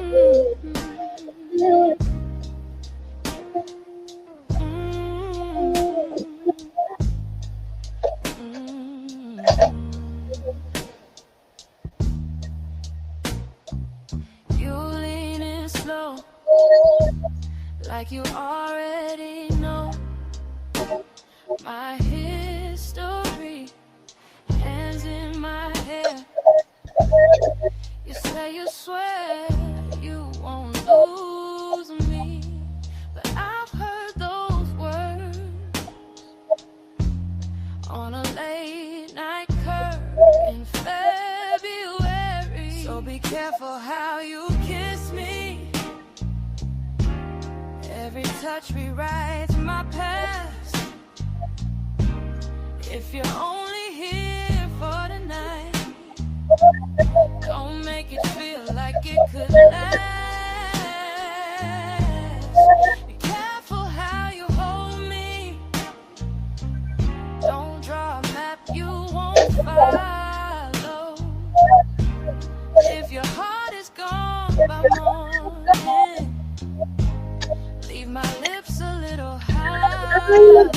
You leaning slow, like you already know my history. Hands in my hair. You say you swear you won't lose me, but I've heard those words on a late night curve in February. So be careful how you kiss me. Every touch rewrites my past. If you're only here for tonight, don't make it feel like it could last. Be careful how you hold me. Don't draw a map you won't follow. If your heart is gone by morning, leave my lips a little hollow.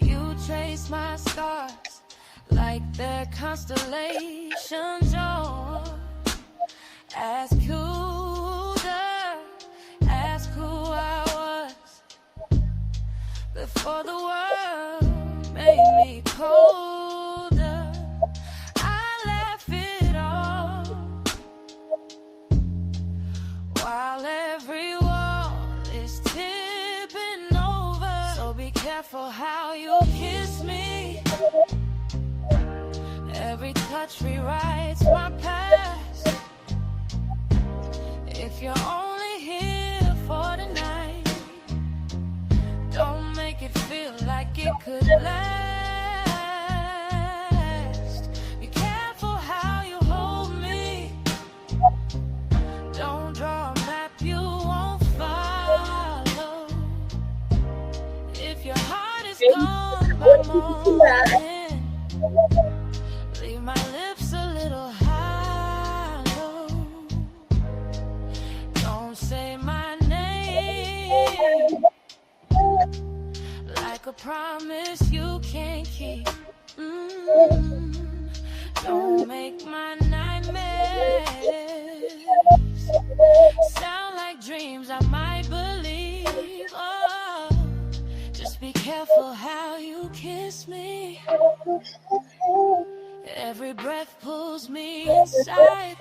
You trace my scars like they're constellations, or ask who I was before the world made me colder. I laugh it off while every wall is tipping over. So be careful how you kiss me. Every touch rewrites my past. If you're only here for tonight, don't make it feel like it could last. Be careful how you hold me. Don't draw a map you won't follow. If your heart is gone by morning, leave my lips a little hollow. Don't say my name like a promise you can't keep. Don't make my nightmares sound like dreams I might believe. Oh, just be careful how you kiss me. Every breath pulls me inside.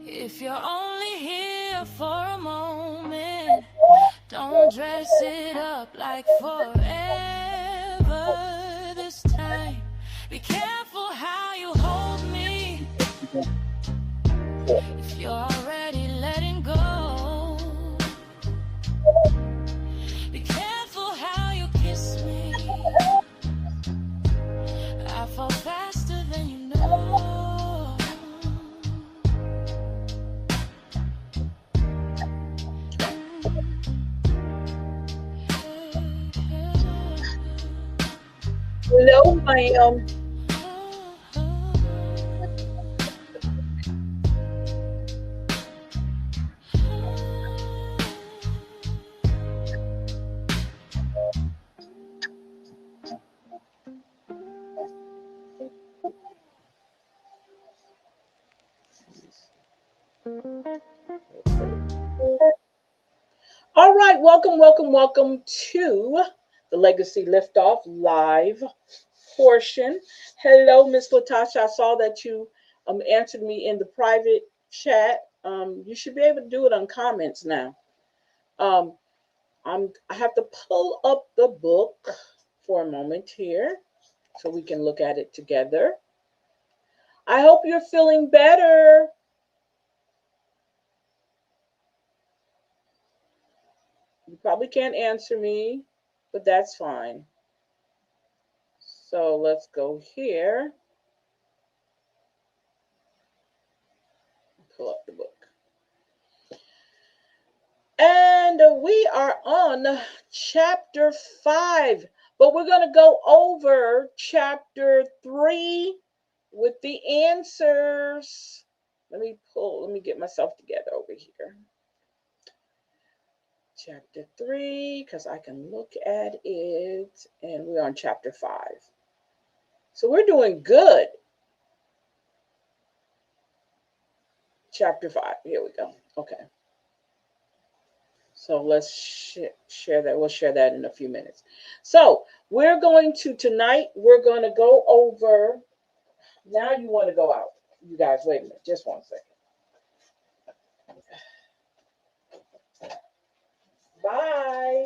If you're only here for a moment, don't dress it up like forever this time. Be careful how you hold me. If you're already letting go, be careful how you kiss me. I fall faster than you know. Hello, ma'am. All right, welcome to the Legacy Liftoff live portion. Hello, Miss Latasha. I saw that you answered me in the private chat. You should be able to do it on comments now. I have to pull up the book for a moment here so we can look at it together. I hope you're feeling better. You probably can't answer me, but that's fine. So let's go here. Pull up the book. And we are on chapter 5, but we're going to go over chapter 3 with the answers. Let me get myself together over here. Chapter 3, because I can look at it, and we're on chapter 5. So we're doing good. Chapter 5, here we go. Okay. So let's share that. We'll share that in a few minutes. So we're going to, tonight, we're going to go over, now you want to go out. You guys, wait a minute, just one second. Bye.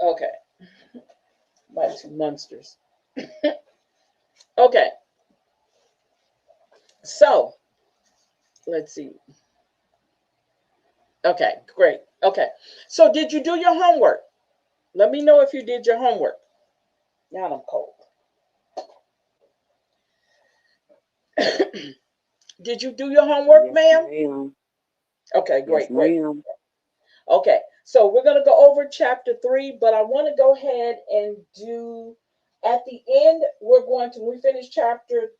Okay. My two monsters. Okay. So let's see. Okay, great. Okay. So did you do your homework? Let me know if you did your homework. Now I'm cold. Did you do your homework, Yes, ma'am? ma'am. Okay, Yes, great, great. ma'am. Okay, so we're going to go over chapter 3, but I want to go ahead and do, at the end, we're going to, when we finish chapter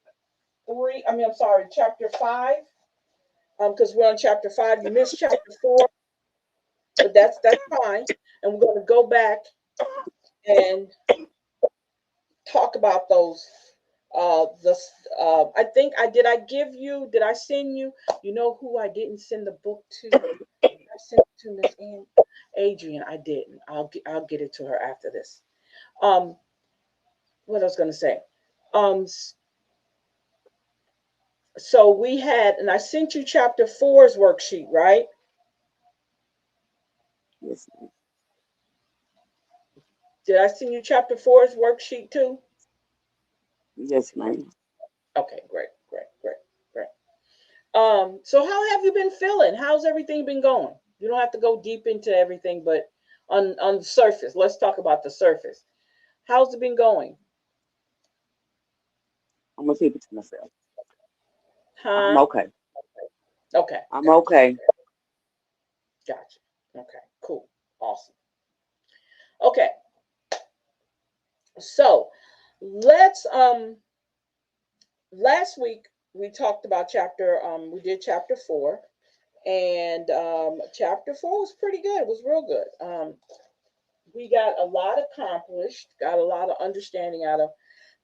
3, I'm sorry, chapter 5, because we're on chapter 5. You missed chapter 4, but that's fine. And we're going to go back and talk about those. I think did I send you, you know who I didn't send the book to? I sent it to Miss Adrian. I didn't. I'll get it to her after this. Um, what I was gonna say. So we had, and I sent you chapter four's worksheet, right? Yes, ma'am. Did I send you chapter four's worksheet too? Yes, ma'am. Okay, great, great, great, great. So how have you been feeling? How's everything been going? You don't have to go deep into everything, but on the surface, let's talk about the surface. How's it been going? I'm gonna keep it to myself. I'm Huh? okay. Okay, I'm gotcha, okay. gotcha. Okay, cool, awesome. Okay, so let's last week we talked about we did chapter 4, and chapter 4 was pretty good. It was real good. We got a lot accomplished, got a lot of understanding out of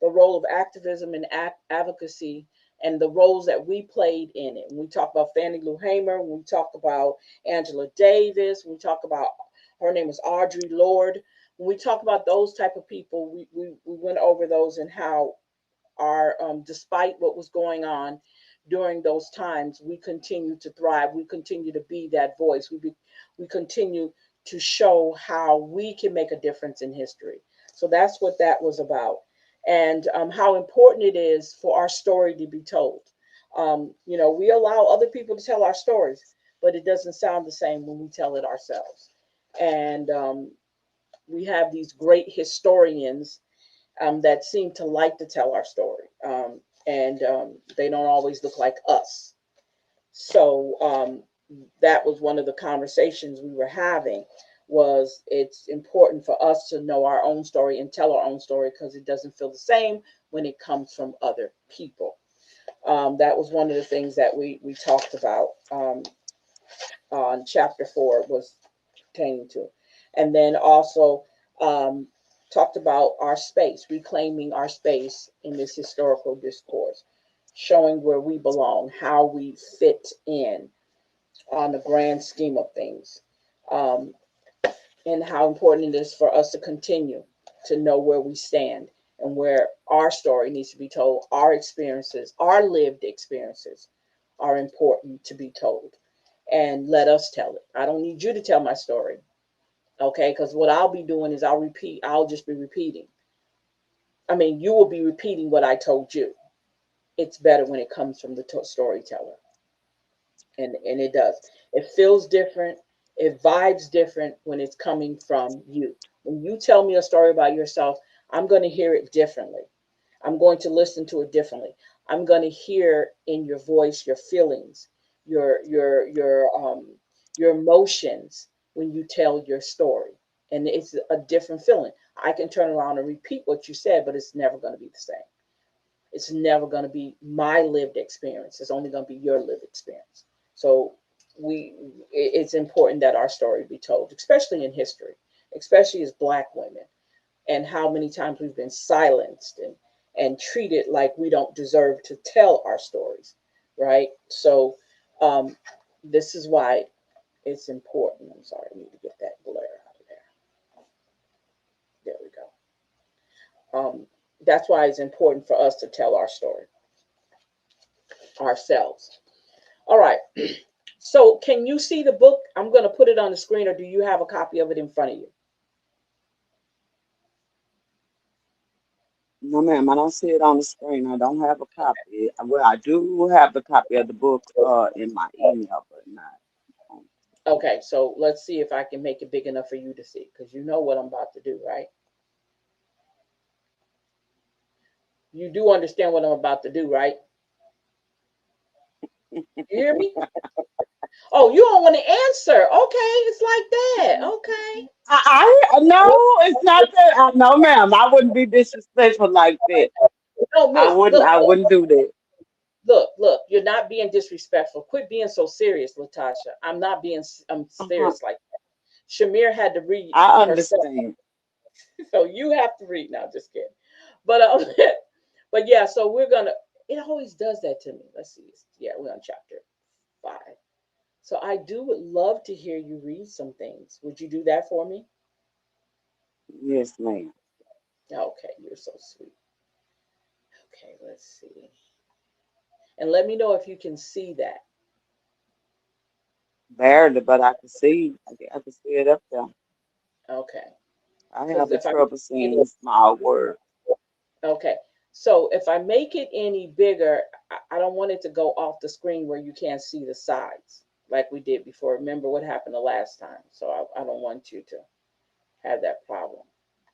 the role of activism and advocacy and the roles that we played in it. When we talk about Fannie Lou Hamer, when we talk about Angela Davis, when we talk about, her name was Audre Lorde, when we talk about those type of people, we went over those and how our despite what was going on during those times, we continue to thrive. We continue to be that voice. We continue to show how we can make a difference in history. So that's what that was about, and how important it is for our story to be told. We allow other people to tell our stories, but it doesn't sound the same when we tell it ourselves. And we have these great historians that seem to like to tell our story. And they don't always look like us. So that was one of the conversations we were having, was it's important for us to know our own story and tell our own story, because it doesn't feel the same when it comes from other people. That was one of the things that we talked about on chapter 4, was pertaining to. And then also um, talked about our space, reclaiming our space in this historical discourse, showing where we belong, how we fit in on the grand scheme of things, um, and how important it is for us to continue to know where we stand and where our story needs to be told. Our experiences, our lived experiences, are important to be told. And let us tell it. I don't need you to tell my story. Okay, because what I'll be doing is I'll just be repeating. I mean, you will be repeating what I told you. It's better when it comes from the storyteller, and it does. It feels different. It vibes different when it's coming from you. When you tell me a story about yourself, I'm going to hear it differently. I'm going to listen to it differently. I'm going to hear in your voice your feelings, your emotions when you tell your story, and it's a different feeling. I can turn around and repeat what you said, but it's never going to be the same. It's never going to be my lived experience. It's only going to be your lived experience. So we, it's important that our story be told, especially in history, especially as Black women, and how many times we've been silenced and treated like we don't deserve to tell our stories, right? So um, this is why it's important. I'm sorry, I need to get that glare out of there. There we go. That's why it's important for us to tell our story ourselves. All right. So can you see the book? I'm going to put it on the screen, or do you have a copy of it in front of you? No, ma'am, I don't see it on the screen. I don't have a copy. Well, I do have the copy of the book in my email, but not on. Okay, so let's see if I can make it big enough for you to see, because you know what I'm about to do, right? You do understand what I'm about to do, right? You hear me? Oh, you don't want to answer. Okay, it's like that. Okay. No, it's not that. No, ma'am, I wouldn't be disrespectful like that. No, I Miss, wouldn't. look, I wouldn't do that. look. You're not being disrespectful. Quit being so serious, Latasha. I'm not being. I'm Uh-huh. serious like that. Shamir had to read I herself, understand. so you have to read now. Just kidding. But but yeah. So we're gonna. It always does that to me. Let's see. Yeah, we're on chapter 5. So I do would love to hear you read some things. Would you do that for me? Yes, ma'am. Okay, you're so sweet. Okay, let's see. And let me know if you can see that. Barely, but I can see. I can see it up there. Okay. I Because have a if I trouble seeing small words. okay. So if I make it any bigger, I don't want it to go off the screen where you can't see the sides like we did before. Remember what happened the last time. So I don't want you to have that problem.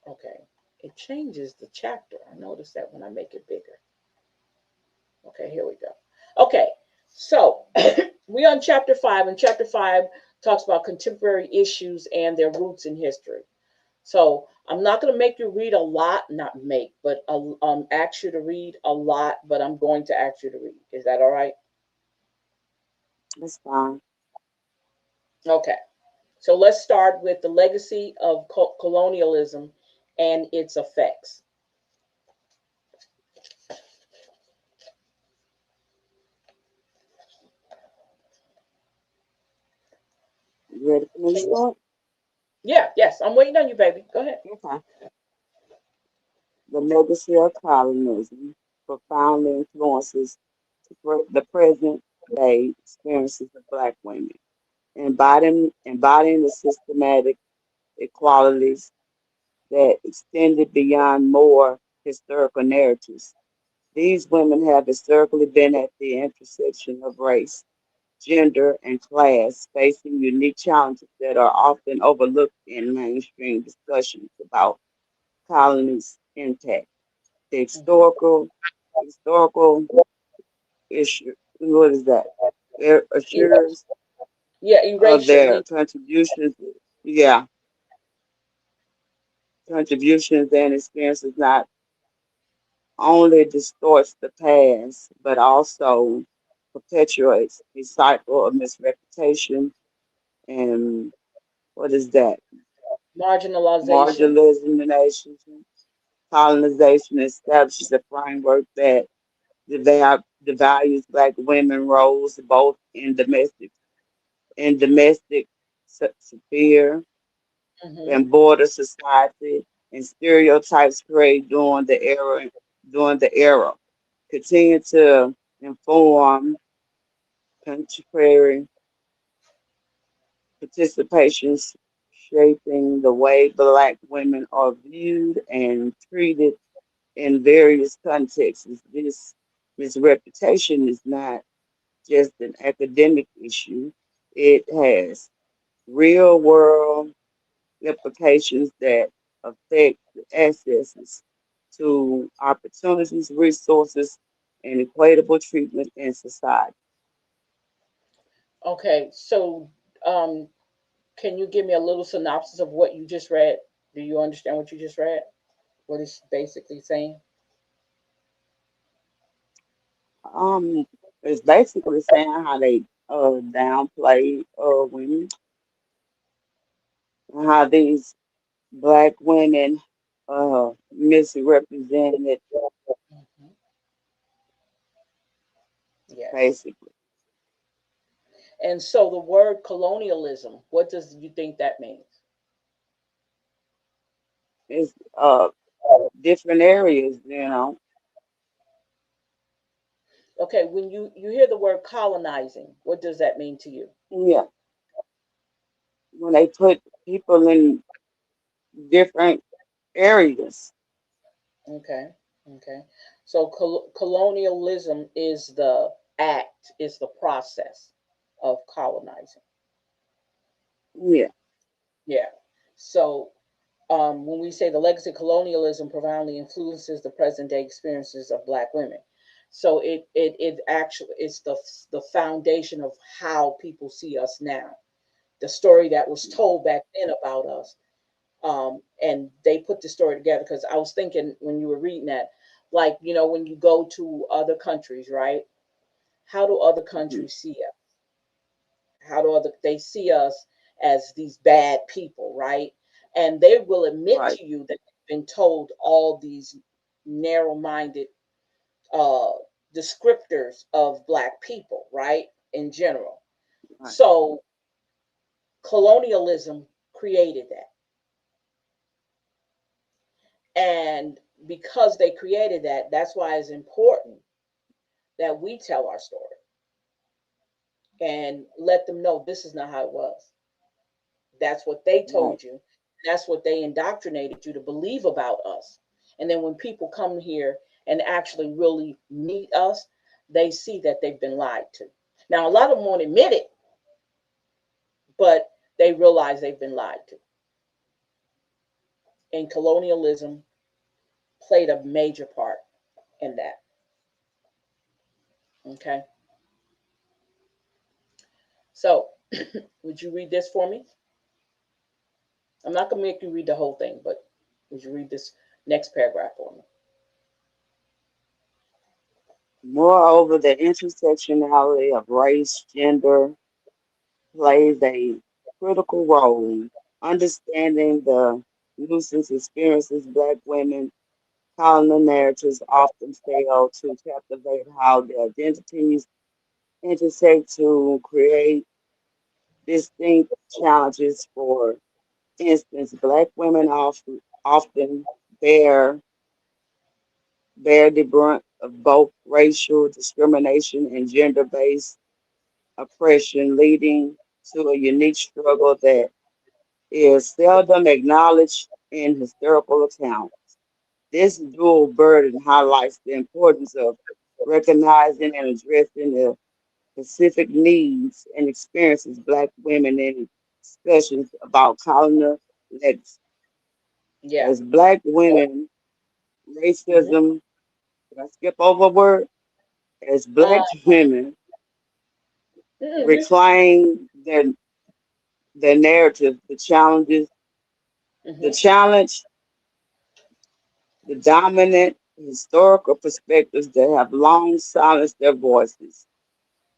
Okay. It changes the chapter. I noticed that when I make it bigger. Okay, here we go. Okay, so we on chapter 5, and chapter 5 talks about contemporary issues and their roots in history. So I'm not going to make you read a lot, not make, but ask you to read a lot, but I'm going to ask you to read. Is that all right? That's fine. Okay. So let's start with the legacy of colonialism and its effects. You ready for me to start? Yeah, yes, I'm waiting on you, baby. Go ahead. Okay. The legacy of colonialism profoundly influences the present day experiences of Black women, embodying the systematic equalities that extended beyond more historical narratives. These women have historically been at the intersection of race, gender, and class, facing unique challenges that are often overlooked in mainstream discussions about colonies' impact. The Mhm. historical issue, what is that? Erase, Assures yeah, of erasure their means contributions, yeah, contributions and experiences not only distorts the past, but also perpetuates a cycle of misreputation and what is that? marginalization. Marginalization, colonization establishes a framework that devalues Black women roles both in domestic sphere Hmm. and border society, and stereotypes created during the era continue to inform contemporary participations, shaping the way Black women are viewed and treated in various contexts. This reputation is not just an academic issue; it has real world implications that affect the access to opportunities, resources, and equitable treatment in society. Okay, so um, can you give me a little synopsis of what you just read? Do you understand what you just read? What it's basically saying? Um, it's basically saying how they downplay women, and how these black women misrepresented Mhm. Yes. basically. And so the word colonialism, what does you think that means? It's different areas, Okay, when you hear the word colonizing, what does that mean to you? Yeah, when they put people in different areas. Okay. Okay. So colonialism is the act, is the process of colonizing. Yeah, Yeah. So when we say the legacy of colonialism profoundly influences the present day experiences of Black women, so it actually is the foundation of how people see us now. The story that was told back then about us, and they put the story together. Because I was thinking when you were reading that, like when you go to other countries, right? How do other mhm, countries see us? How do they see us as these bad people, right? And they will admit right, to you that they've been told all these narrow-minded uh, descriptors of Black people, right? In general. right, So colonialism created that, and because they created that, that's why it's important that we tell our story and let them know this is not how it was. That's what they right, told you. That's what they indoctrinated you to believe about us. And then when people come here and actually really meet us, they see that they've been lied to. Now, a lot of them won't admit it, but they realize they've been lied to. And colonialism played a major part in that. Okay. So, would you read this for me? I'm not going to make you read the whole thing, but would you read this next paragraph for me? Moreover, the intersectionality of race, gender plays a critical role in understanding the nuisance experiences Black women colonial narratives often fail to captivate how their identities intersect to create distinct challenges. For instance, Black women often bear bear the brunt of both racial discrimination and gender-based oppression, leading to a unique struggle that is seldom acknowledged in historical accounts. This dual burden highlights the importance of recognizing and addressing the specific needs and experiences Black women in discussions about colonial legacy. Yeah. As Black women, Mm-hmm. racism, did I skip over a word? As Uh, Black women just reclaim their narrative, the mm-hmm. challenge, the dominant historical perspectives that have long silenced their voices.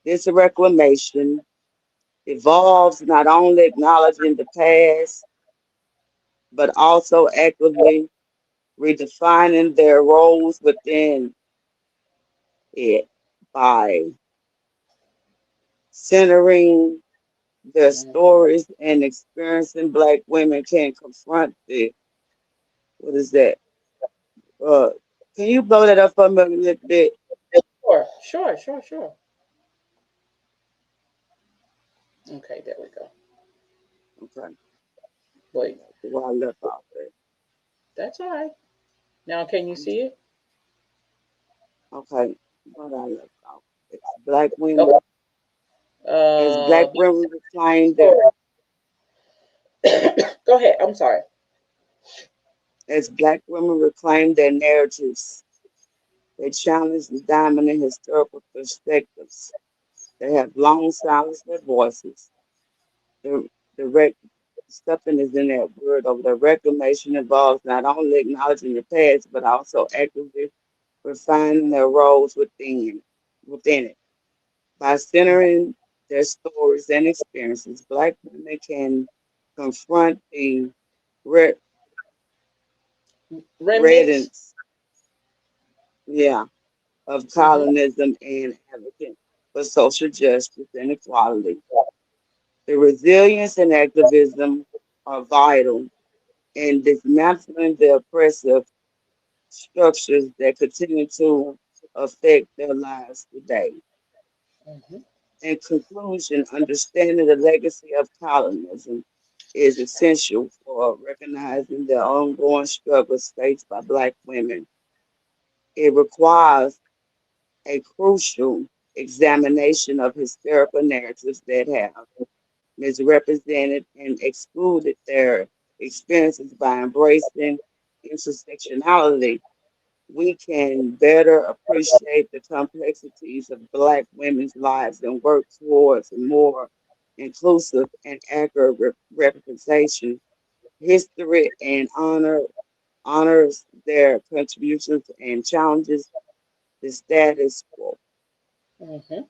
This reclamation evolves not only acknowledging the past, but also actively redefining their roles within it by centering their Mm-hmm. stories and experiencing Black women can confront the, what is that? Uh, can you blow that up for me a little bit? Sure, sure, sure, sure. Okay, there we go. Okay, Wait, where I left off at. that's all right. Now, can you see it? Okay, what I left off. It's Black Okay. women, as Black women reclaim their, Sure. Go ahead. I'm sorry. as Black women reclaim their narratives. They challenge the dominant historical perspectives. They have long silenced their voices. The direct something is in that word over there. Reclamation involves not only acknowledging the past, but also actively refining their roles within it. By centering their stories and experiences, Black women can confront the re- Remnants. residents, yeah, of Hmm. colonialism and advocate for social justice and equality. The resilience and activism are vital in dismantling the oppressive structures that continue to affect their lives today. Hmm. In conclusion, understanding the legacy of colonialism is essential for recognizing the ongoing struggles faced by Black women. It requires a crucial examination of historical narratives that have misrepresented and excluded their experiences. By embracing intersectionality, we can better appreciate the complexities of Black women's lives and work towards a more inclusive and accurate representation. History and honors their contributions and challenges the status quo. Hmm.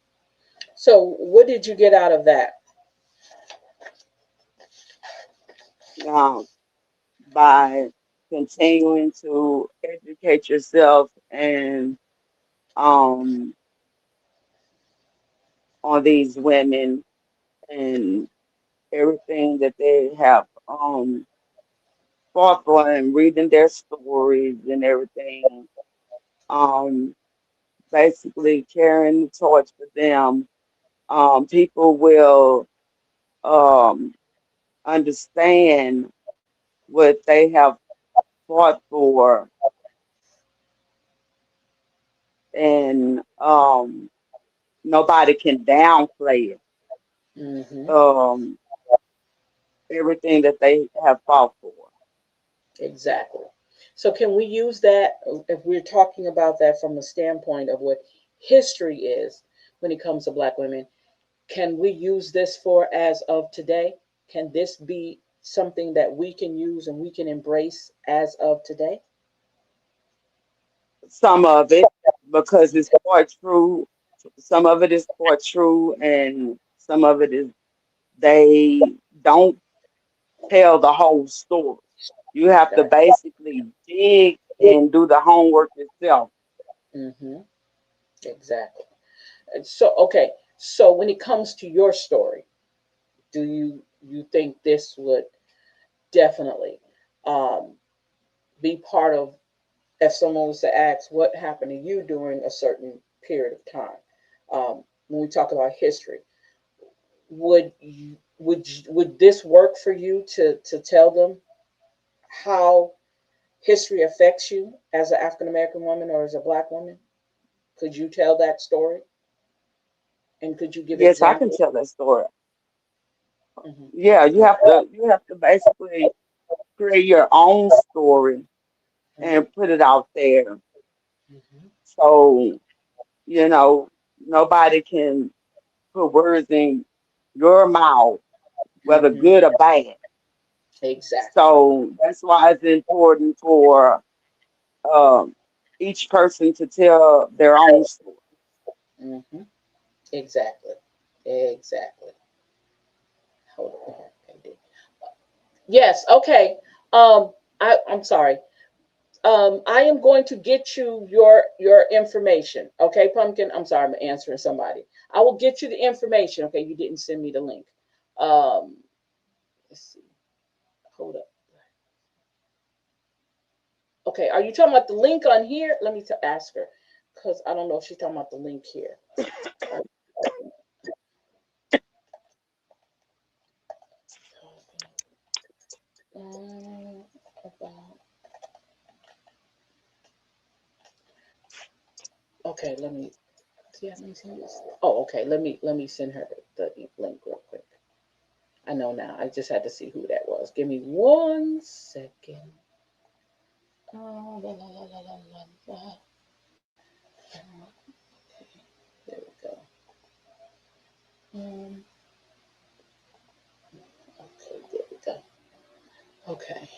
So, what did you get out of that? Now, by continuing to educate yourself and um, on these women and everything that they have fought for and reading their stories and everything, um, basically carrying the torch for them, people will um, understand what they have fought for, and nobody can downplay it. Hmm. Um, everything that they have fought for. Exactly. So, can we use that if we're talking about that from the standpoint of what history is when it comes to Black women? Can we use this for as of today? Can this be something that we can use and we can embrace as of today? Some of it, because it's part true. Some of it is part true, and some of it is they don't tell the whole story. You have to Right. basically dig and do the homework yourself. Mm-hmm. Exactly. And so, okay. So, when it comes to your story, do you think this would definitely um, be part of if someone was to ask what happened to you during a certain period of time? When we talk about history, would this work for you to tell them how history affects you as an African American woman or as a Black woman? Could you tell that story and could you give Yes, I can examples? tell that story. Hmm. Yeah, you have to basically create your own story Hmm. and put it out there. Hmm. So, you know, nobody can put words in your mouth, whether Hmm. good or bad. Exactly. So that's why it's important for um, each person to tell their own story. Hmm. Exactly. Exactly. Hold on. Okay. Yes. Okay. I'm sorry. I am going to get you your information. Okay, Pumpkin. I'm sorry, I'm answering somebody. I will get you the information. Okay, you didn't send me the link. Um, let's see. Hold up. Okay, are you talking about the link on here? Let me ask her, because I don't know if she's talking about the link here. Are you talking about? Okay, let me. Yeah, let me see this. Oh, okay. Let me send her the link real quick. I know now. I just had to see who that was. Give me 1 second. La, la, la, la, la, la. There we go. Um, okay, there we go. Okay.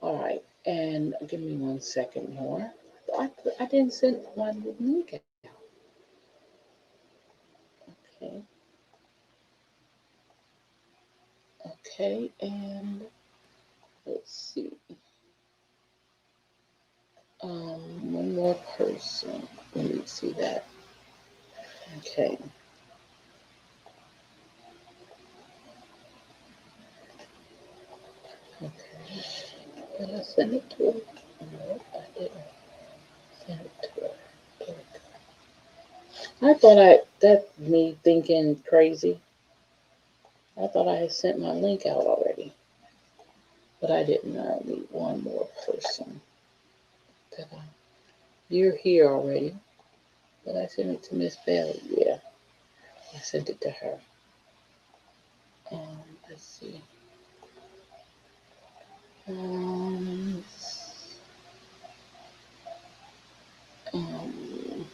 All right. And give me 1 second more. I didn't send my link out. Okay. Okay. And let's see. One more person. Let me see that. Okay. Okay. Did I send it to her? No, I didn't send it to her. There we go. I thought that's me thinking crazy. I thought I had sent my link out already, but I didn't. I need one more person. Did I? You're here already, but I sent it to Miss Bailey. Yeah, I sent it to her. Let's see. Um, um,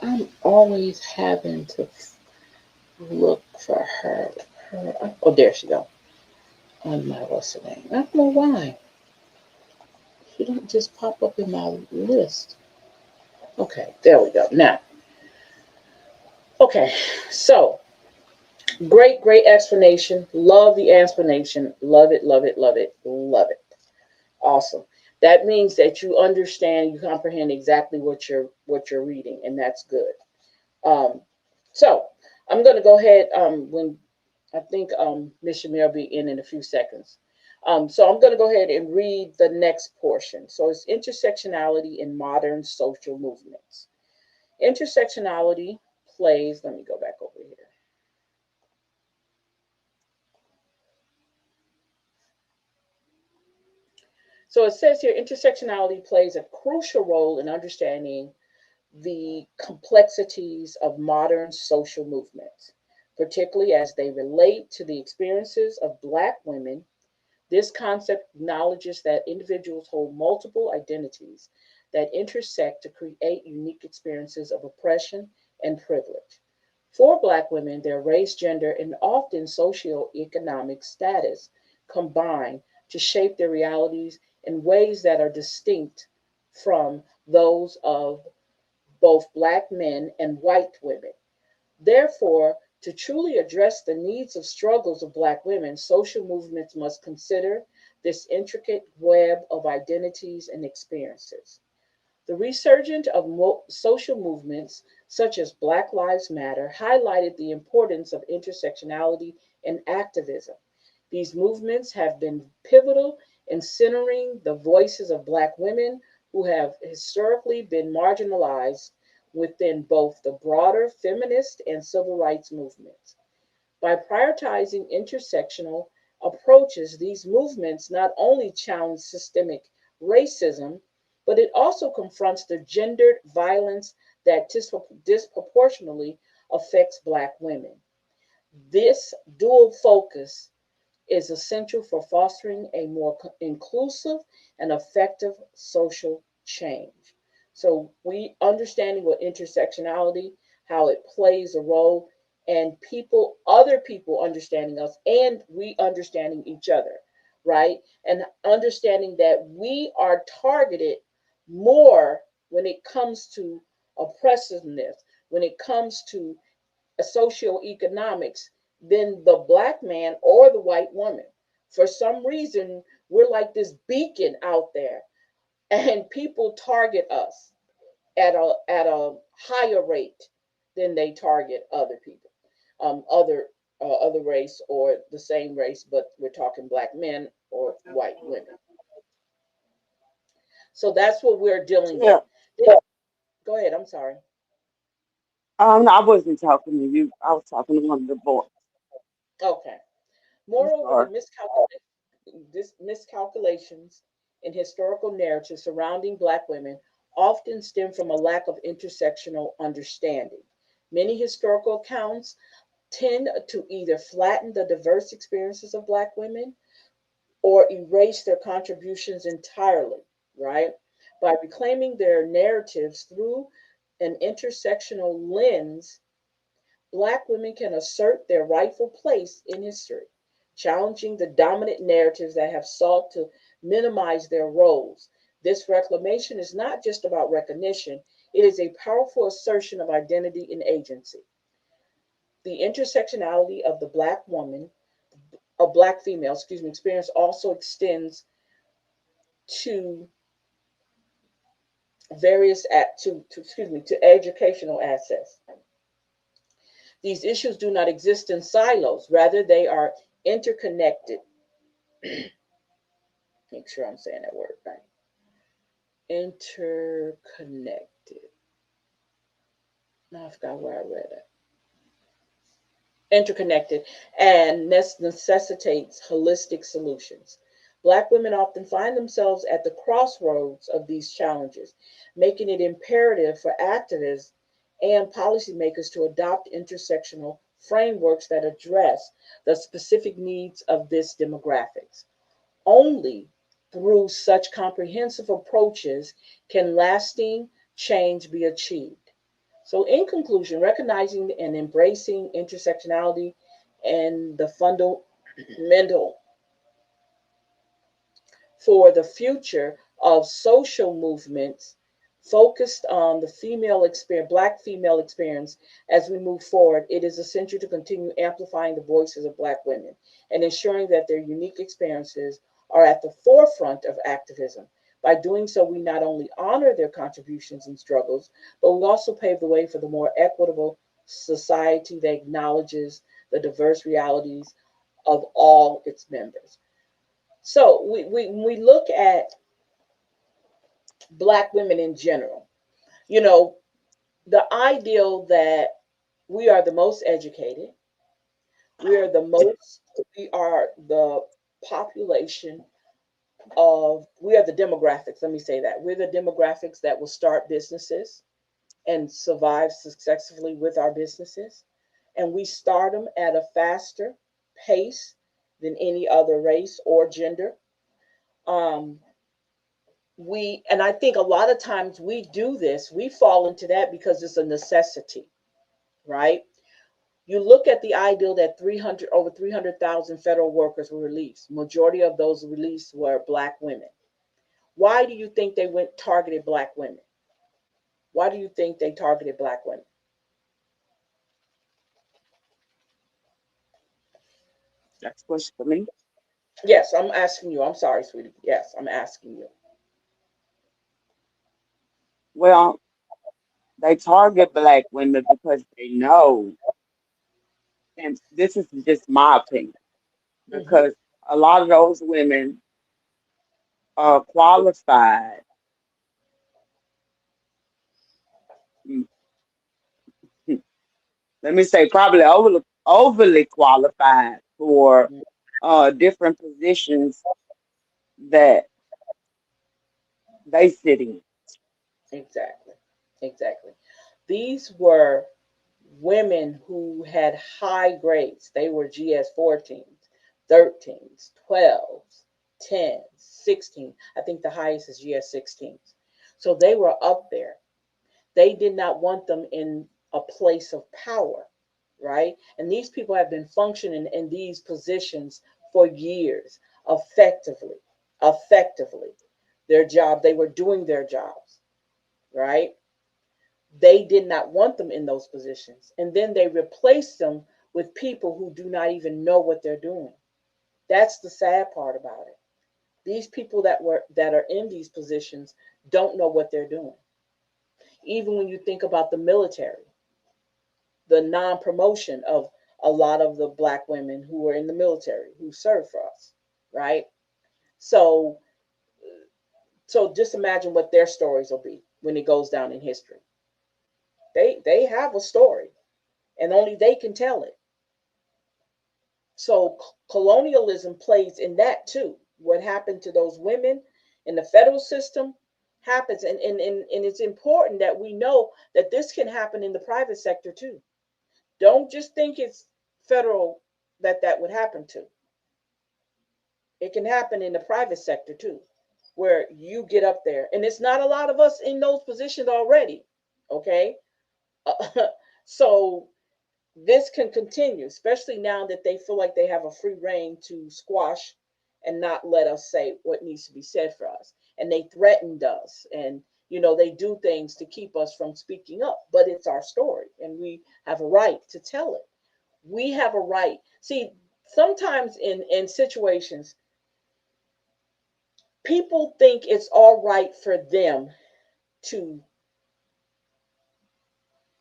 I'm always having to look for her. Oh, there she go. On my what's her name? I don't know why she don't just pop up in my list. Okay, there we go. Now, okay, so great explanation. Love the explanation. Love it, love it, love it, love it. Awesome. That means that you understand, you comprehend exactly what you're reading, and that's good. Um, so I'm going to go ahead. When I think Miss Shamir will be in a few seconds. So I'm going to go ahead and read the next portion. So it's intersectionality in modern social movements. Intersectionality plays. Let me go back over here. So it says here intersectionality plays a crucial role in understanding the complexities of modern social movements, particularly as they relate to the experiences of Black women. This concept acknowledges that individuals hold multiple identities that intersect to create unique experiences of oppression and privilege. For Black women, their race, gender, and often socioeconomic status combine to shape their realities in ways that are distinct from those of both Black men and white women. Therefore, to truly address the needs of struggles of Black women, social movements must consider this intricate web of identities and experiences. The resurgence of social movements such as Black Lives Matter highlighted the importance of intersectionality in activism. These movements have been pivotal in centering the voices of Black women who have historically been marginalized within both the broader feminist and civil rights movements. By prioritizing intersectional approaches, these movements not only challenge systemic racism, but it also confronts the gendered violence that disproportionately affects Black women. This dual focus is essential for fostering a more inclusive and effective social change. So we understanding what intersectionality, how it plays a role, and other people understanding us, and we understanding each other, right? And understanding that we are targeted more when it comes to oppressiveness, when it comes to socioeconomics than the Black man or the white woman. For some reason, we're like this beacon out there, and people target us at a higher rate than they target other people, other race or the same race, but we're talking Black men or white women. So that's what we're dealing with. Yeah. Go ahead. I'm sorry. I wasn't talking to you. I was talking to one of the boys. Okay. I'm Moreover, sorry. miscalculations in historical narratives surrounding Black women often stem from a lack of intersectional understanding. Many historical accounts tend to either flatten the diverse experiences of Black women or erase their contributions entirely, right? By reclaiming their narratives through an intersectional lens, Black women can assert their rightful place in history, challenging the dominant narratives that have sought to minimize their roles. This reclamation is not just about recognition, it is a powerful assertion of identity and agency. The intersectionality of the Black woman, a Black female, experience also extends to to educational access. These issues do not exist in silos, rather they are interconnected. Make sure I'm saying that word right. Interconnected. Now I forgot where I read it. Interconnected and necessitates holistic solutions. Black women often find themselves at the crossroads of these challenges, making it imperative for activists and policymakers to adopt intersectional frameworks that address the specific needs of this demographics. Only through such comprehensive approaches can lasting change be achieved. So, in conclusion, recognizing and embracing intersectionality and the fundamental for the future of social movements focused on the female experience, Black female experience as we move forward, it is essential to continue amplifying the voices of Black women and ensuring that their unique experiences are at the forefront of activism. By doing so, we not only honor their contributions and struggles, but we also pave the way for the more equitable society that acknowledges the diverse realities of all its members. So when we look at Black women in general, you know, the ideal that we are the most educated, we are the most, we are the population we are the demographics, let me say that. We're the demographics that will start businesses and survive successfully with our businesses. And we start them at a faster pace than any other race or gender. Um, and I think a lot of times we do this, we fall into that because it's a necessity, right? You look at the ideal that 300 over 300,000 federal workers were released. Majority of those released were Black women. Why do you think they went targeted Black women? Why do you think they targeted Black women? That's a question for me. Yes, I'm asking you. I'm sorry, sweetie. Yes, I'm asking you. Well, they target Black women because they know, and this is just my opinion, Hmm. because a lot of those women are qualified. mm, Let me say, probably overly qualified for different positions that they sit in. Exactly. Exactly. These were women who had high grades. They were GS 14s, 13s, 12s, 10s, 16. I think the highest is GS 16s. So they were up there. They did not want them in a place of power, right? And these people have been functioning in these positions for years effectively, effectively. Their job, they were doing their jobs, right? They did not want them in those positions. And then they replaced them with people who do not even know what they're doing. That's the sad part about it. These people that are in these positions don't know what they're doing. Even when you think about the military, the non-promotion of a lot of the Black women who were in the military who served for us, right? So so just imagine what their stories will be when it goes down in history. They have a story and only they can tell it. So colonialism plays in that too. What happened to those women in the federal system happens, and it's important that we know that this can happen in the private sector too. Don't just think it's federal that would happen to. It can happen in the private sector too. where you get up there, and it's not a lot of us in those positions already. Okay. So this can continue, especially now that they feel like they have a free reign to squash and not let us say what needs to be said for us. And they threatened us, and they do things to keep us from speaking up. But it's our story, and we have a right to tell it. We have a right. See, sometimes in situations, people think it's all right for them to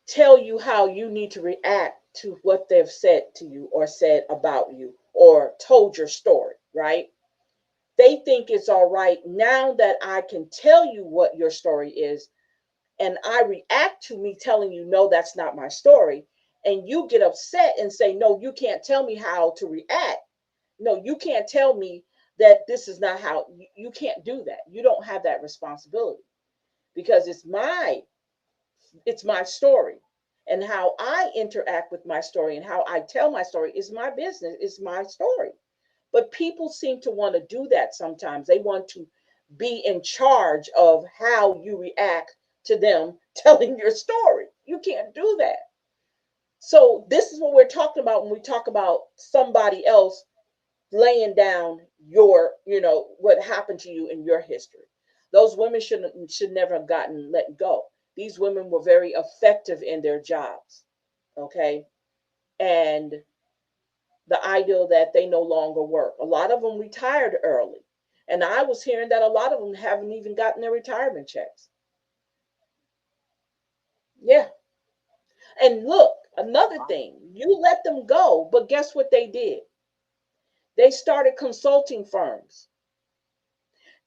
tell you how you need to react to what they've said to you or said about you or told your story, right? They think it's all right now that I can tell you what your story is, and I react to me telling you, no, that's not my story. And you get upset and say, no, you can't tell me how to react. No, you can't tell me that this is not how you can't do that. You don't have that responsibility because it's my story, and how I interact with my story and how I tell my story is my business, is my story. But people seem to want to do that sometimes. They want to be in charge of how you react to them telling your story. You can't do that. So this is what we're talking about when we talk about somebody else laying down what happened to you in your history. Those women should never have gotten let go. These women were very effective in their jobs. Okay. And the ideal that they no longer work. A lot of them retired early. And I was hearing that a lot of them haven't even gotten their retirement checks. Yeah. And look, another thing, you let them go, but guess what they did? They started consulting firms.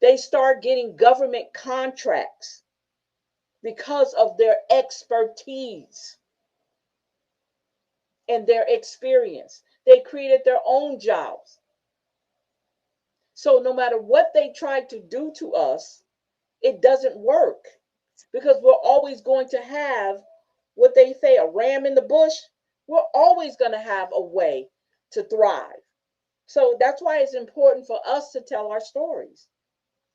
They started getting government contracts because of their expertise and their experience. They created their own jobs. So no matter what they tried to do to us, it doesn't work because we're always going to have what they say, a ram in the bush. We're always going to have a way to thrive. So that's why it's important for us to tell our stories.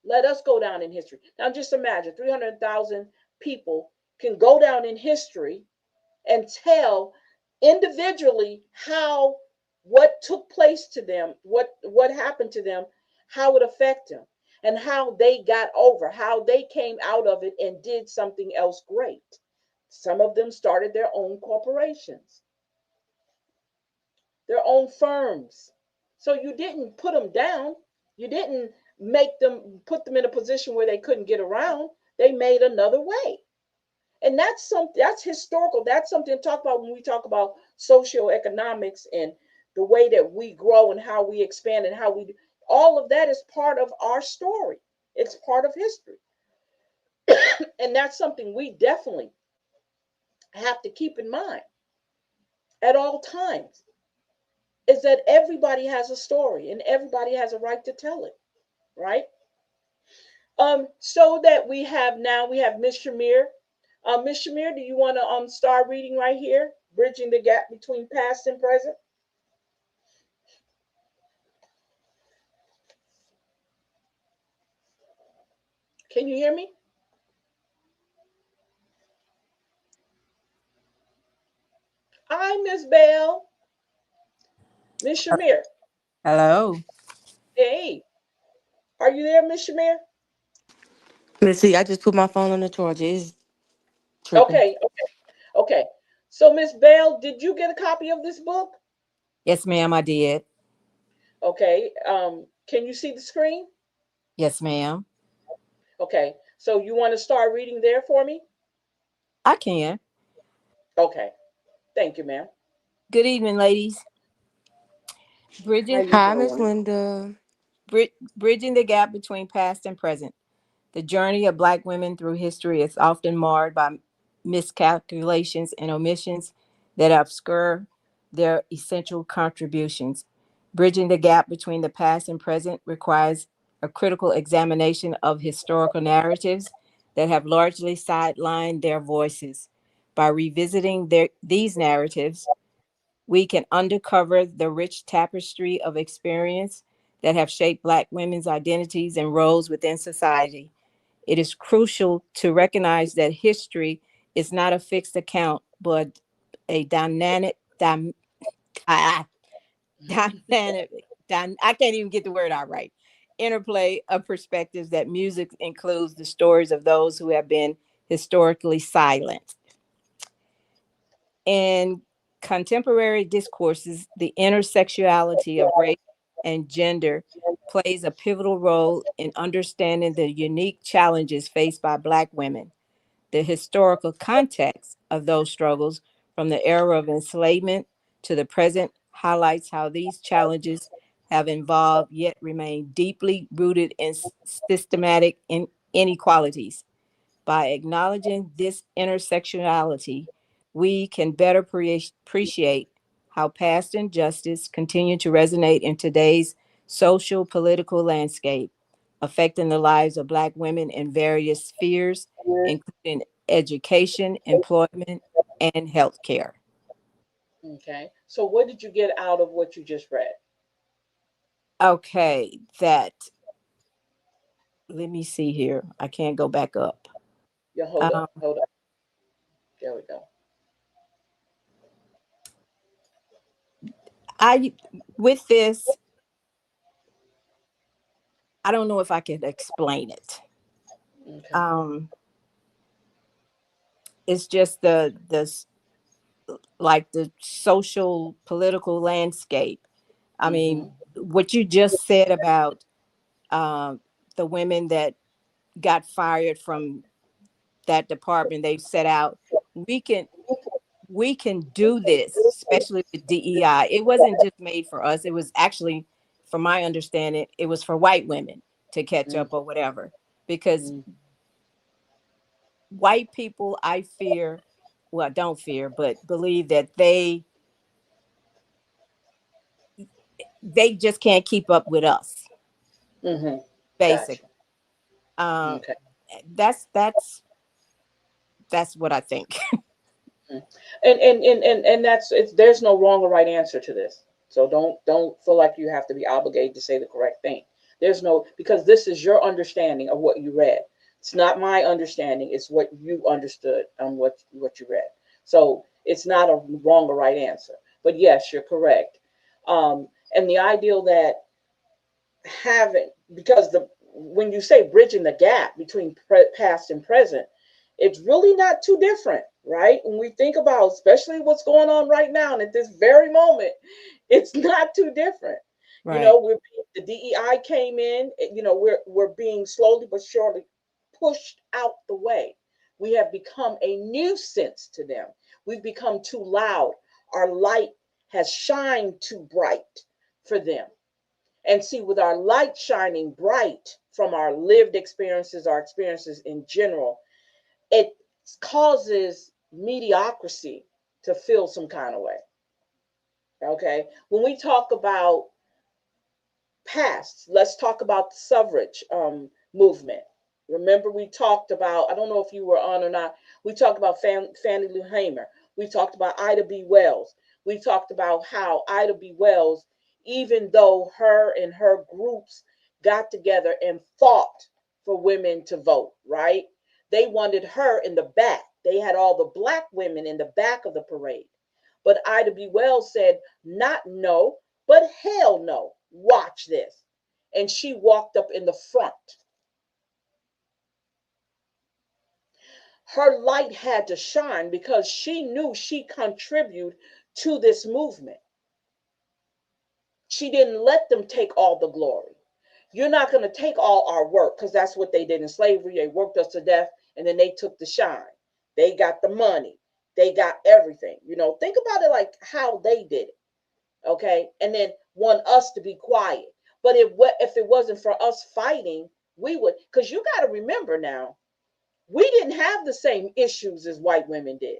Let us go down in history. Now just imagine 300,000 people can go down in history and tell individually how what took place to them, what happened to them, how it affected them, and how they got over, how they came out of it and did something else great. Some of them started their own corporations, their own firms. So you didn't put them down. You didn't make them put them in a position where they couldn't get around. They made another way. And that's historical. That's something to talk about when we talk about socioeconomics and the way that we grow and how we expand and how we do. All of that is part of our story. It's part of history. And that's something we definitely have to keep in mind at all times, is that everybody has a story and everybody has a right to tell it, right? So that we have Miss Shamir. Miss Shamir, do you want to start reading right here, bridging the gap between past and present? Can you hear me? Hi, Miss Bell. Miss Shamir. Hello. Hey, are you there, Miss Shamir? Let's see. I just put my phone on the charger. It's tripping. Okay, okay. So, Miss Bell, did you get a copy of this book? Yes, ma'am. I did. Okay. Can you see the screen? Yes, ma'am. Okay. So you want to start reading there for me? I can. Okay. Thank you, ma'am. Good evening, ladies. How Bridging, you Hi, Miss doing? Linda. bridging the gap between past and present. The journey of Black women through history is often marred by miscalculations and omissions that obscure their essential contributions. Bridging the gap between the past and present requires a critical examination of historical narratives that have largely sidelined their voices. By revisiting these narratives, we can uncover the rich tapestry of experience that have shaped Black women's identities and roles within society. It is crucial to recognize that history is not a fixed account, but a ah, dynamic, I can't even get the word out right. Interplay of perspectives that music includes the stories of those who have been historically silent. In contemporary discourses, the intersectionality of race and gender plays a pivotal role in understanding the unique challenges faced by Black women. The historical context of those struggles, from the era of enslavement to the present, highlights how these challenges have evolved yet remain deeply rooted in systematic inequalities. By acknowledging this intersectionality, we can better appreciate how past injustice continue to resonate in today's social political landscape, affecting the lives of Black women in various spheres, including education, employment, and healthcare. Okay. So what did you get out of what you just read? Okay, that, let me see here. I can't go back up. Yeah, hold Um, up, hold up. There we go. I with this, I don't know if I can explain it. Okay. Um, it's just like the social political landscape. I mean, Mm-hmm. what you just said about um, the women that got fired from that department they set out. We can we can do this, especially with DEI. It wasn't just made for us. It was actually, from my understanding, it was for white women to catch up or whatever. Because Mm-hmm. white people, I fear, well, don't fear, but believe that they just can't keep up with us, Mm-hmm. Gotcha. basically. Um, Okay. that's what I think. Mhm. And that's it's there's no wrong or right answer to this. So don't feel like you have to be obligated to say the correct thing. There's no because this is your understanding of what you read. It's not my understanding, it's what you understood on what you read. So it's not a wrong or right answer. But yes, you're correct. And the ideal that having because the when you say bridging the gap between past and present, it's really not too different, right? When we think about especially what's going on right now and at this very moment, it's not too different. You Right. know, the DEI came in, we're being slowly but surely pushed out the way. We have become a nuisance to them. We've become too loud. Our light has shined too bright for them. And see, with our light shining bright from our lived experiences, our experiences in general, it causes mediocrity to feel some kind of way. Okay. When we talk about past, let's talk about the suffrage movement. Remember, we talked about, I don't know if you were on or not, we talked about Fannie Lou Hamer. We talked about Ida B. Wells. We talked about how Ida B. Wells, even though her and her groups got together and fought for women to vote, right? They wanted her in the back. They had all the black women in the back of the parade. But Ida B. Wells said, not no, but hell no. Watch this. And she walked up in the front. Her light had to shine because she knew she contributed to this movement. She didn't let them take all the glory. You're not going to take all our work because that's what they did in slavery. They worked us to death and then they took the shine. They got the money. They got everything. Think about it like how they did it. Okay, and then want us to be quiet. But if it wasn't for us fighting, we would. Because you got to remember now, we didn't have the same issues as white women did.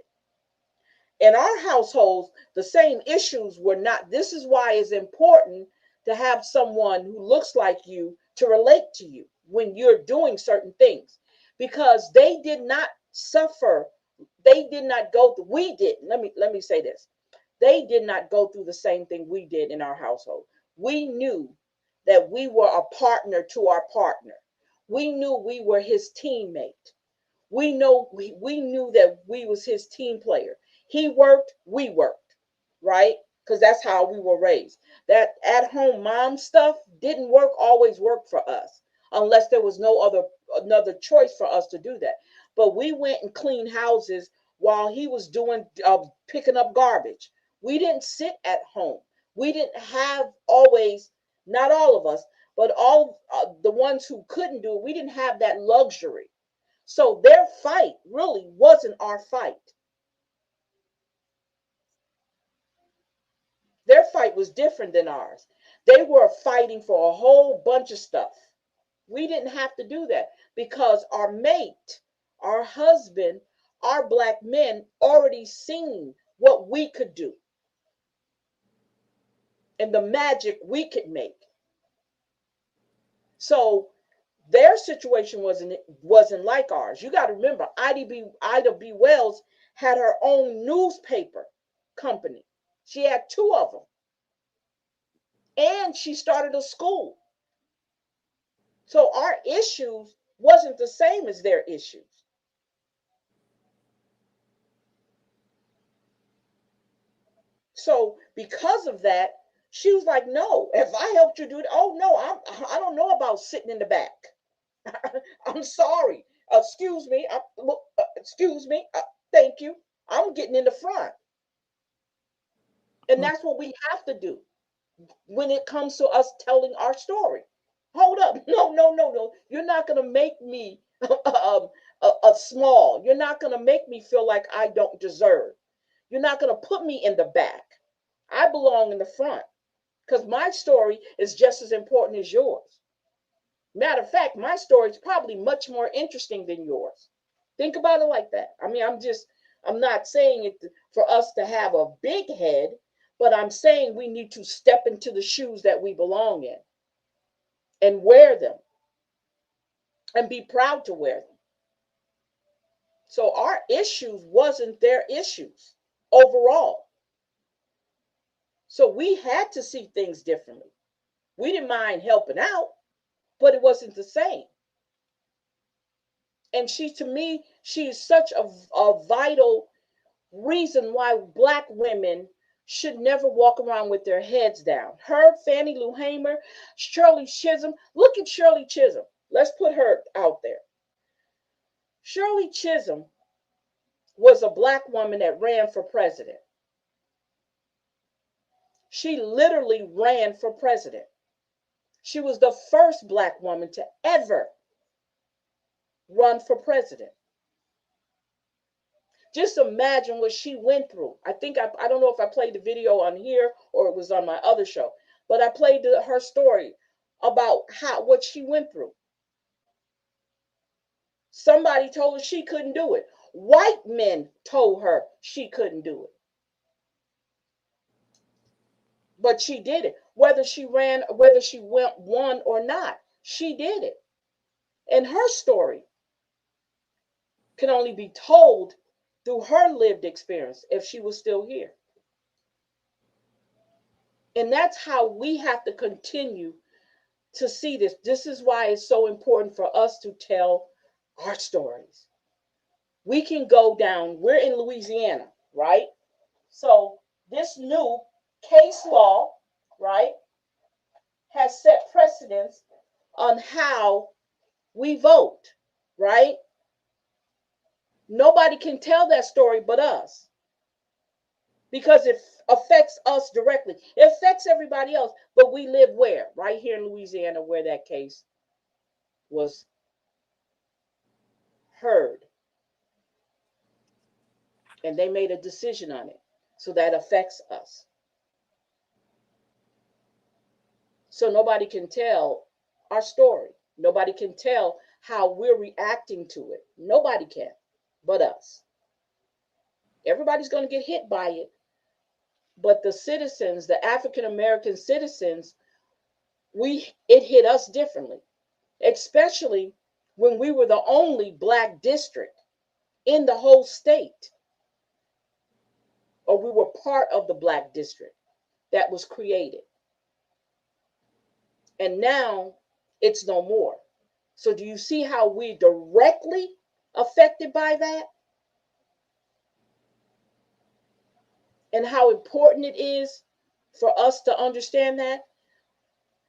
In our households, the same issues were not. This is why it's important to have someone who looks like you to relate to you when you're doing certain things, because they did not suffer. They did not go through. We did. Let me say this. They did not go through the same thing we did in our household. We knew that we were a partner to our partner. We knew we were his teammate. We knew that we was his team player. He worked, we worked, right? Because that's how we were raised. That at home mom stuff didn't work, always work for us, unless there was no other another choice for us to do that. But we went and cleaned houses while he was doing picking up garbage. We didn't sit at home. We didn't have always, not all of us, but all the ones who couldn't do it, we didn't have that luxury. So their fight really wasn't our fight. Their fight was different than ours. They were fighting for a whole bunch of stuff. We didn't have to do that because our mate, our husband, our black men already seen what we could do and the magic we could make. So their situation wasn't like ours. You got to remember, Ida B. Wells had her own newspaper company. She had two of them, and she started a school. So our issues wasn't the same as their issues. So because of that, she was like, "No, if I helped you do it, oh no, I don't know about sitting in the back. I'm sorry. Excuse me. Excuse me. Thank you. I'm getting in the front." And Mm. that's what we have to do when it comes to us telling our story. Hold up. No, no, no, no. You're not going to make me a small. You're not going to make me feel like I don't deserve. You're not going to put me in the back. I belong in the front because my story is just as important as yours. Matter of fact, my story is probably much more interesting than yours. Think about it like that. I mean, I'm not saying it for us to have a big head, but I'm saying we need to step into the shoes that we belong in and wear them and be proud to wear them. So our issues wasn't their issues overall. So we had to see things differently. We didn't mind helping out, but it wasn't the same. And to me, she is such a vital reason why black women should never walk around with their heads down. Her, Fannie Lou Hamer, Shirley Chisholm. Look at Shirley Chisholm. Let's put her out there. Shirley Chisholm was a black woman that ran for president. She literally ran for president. She was the first black woman to ever run for president. Just imagine what she went through. I don't know if I played the video on here or it was on my other show, but I played her story about what she went through. Somebody told her she couldn't do it. White men told her she couldn't do it. But she did it. Whether she ran, whether she won or not, she did it. And her story can only be told through her lived experience if she was still here. And that's how we have to continue to see this. This is why it's so important for us to tell our stories. We can go down, we're in Louisiana, right? So this new case law, right, has set precedents on how we vote, right? Nobody can tell that story but us because it affects us directly. It affects everybody else, but we live where? Right here in Louisiana, where that case was heard. And they made a decision on it. So that affects us. So nobody can tell our story. Nobody can tell how we're reacting to it. Nobody can but us. Everybody's going to get hit by it. But the citizens, the African American citizens, it hit us differently, especially when we were the only black district in the whole state, or we were part of the black district that was created. And now it's no more. So do you see how we directly affected by that, and how important it is for us to understand that,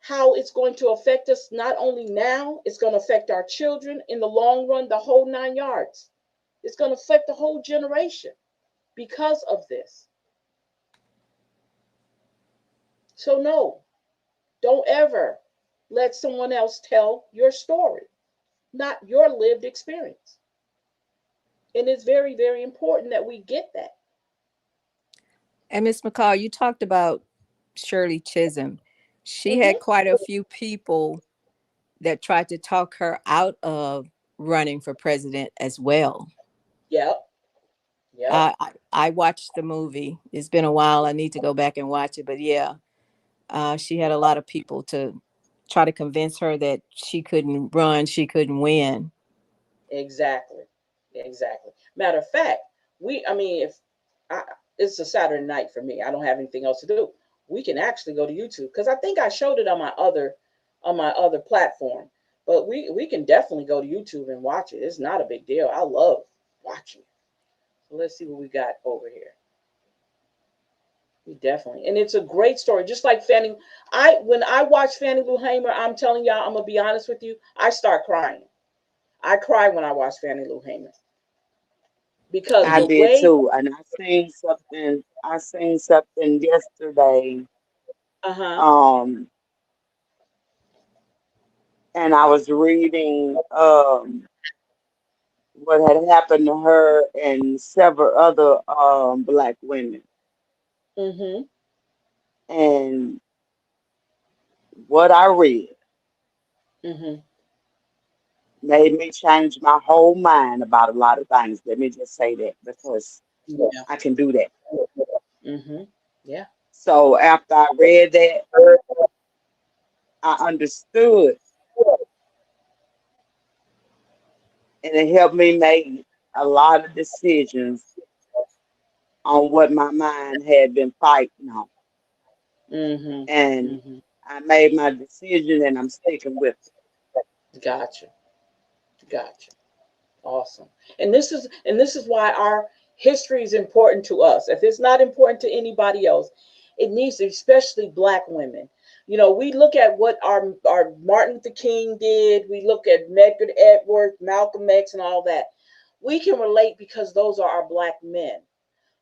how it's going to affect us not only now, it's going to affect our children in the long run, the whole 9 yards. It's going to affect the whole generation because of this. So no, don't ever let someone else tell your story, not your lived experience. And it's very, very important that we get that. And Miss McCall, you talked about Shirley Chisholm. She had Mm-hmm. quite a few people that tried to talk her out of running for president as well. Yep. Yep. I watched the movie. It's been a while. I need to go back and watch it. But yeah, she had a lot of people to try to convince her that she couldn't run, she couldn't win. Exactly. Exactly. Matter of fact, I mean, if I, it's a Saturday night for me, I don't have anything else to do. We can actually go to YouTube because I think I showed it on my other platform. But we can definitely go to YouTube and watch it. It's not a big deal. I love watching it. So let's see what we got over here. We definitely, and it's a great story. Just like Fannie, when I watch Fannie Lou Hamer, I'm telling y'all, I'm gonna be honest with you, I start crying. I cry when I watch Fannie Lou Hamer because I the did way, too, and I seen something. I seen something yesterday. uh-huh, Um, and I was reading what had happened to her and several other black women, mm-hmm, and what I read mm-hmm, made me change my whole mind about a lot of things. Let me just say that because yeah, I can do that. mm-hmm, yeah, So after I read that, I understood, and it helped me make a lot of decisions on what my mind had been fighting on. mm-hmm, And mm-hmm, I made my decision and I'm sticking with it. gotcha, gotcha, awesome. And this is why our history is important to us. If it's not important to anybody else, it needs to, especially black women. You know, we look at what our Martin Luther King did, we look at Medgar Edwards, Malcolm X, and all that. We can relate because those are our black men.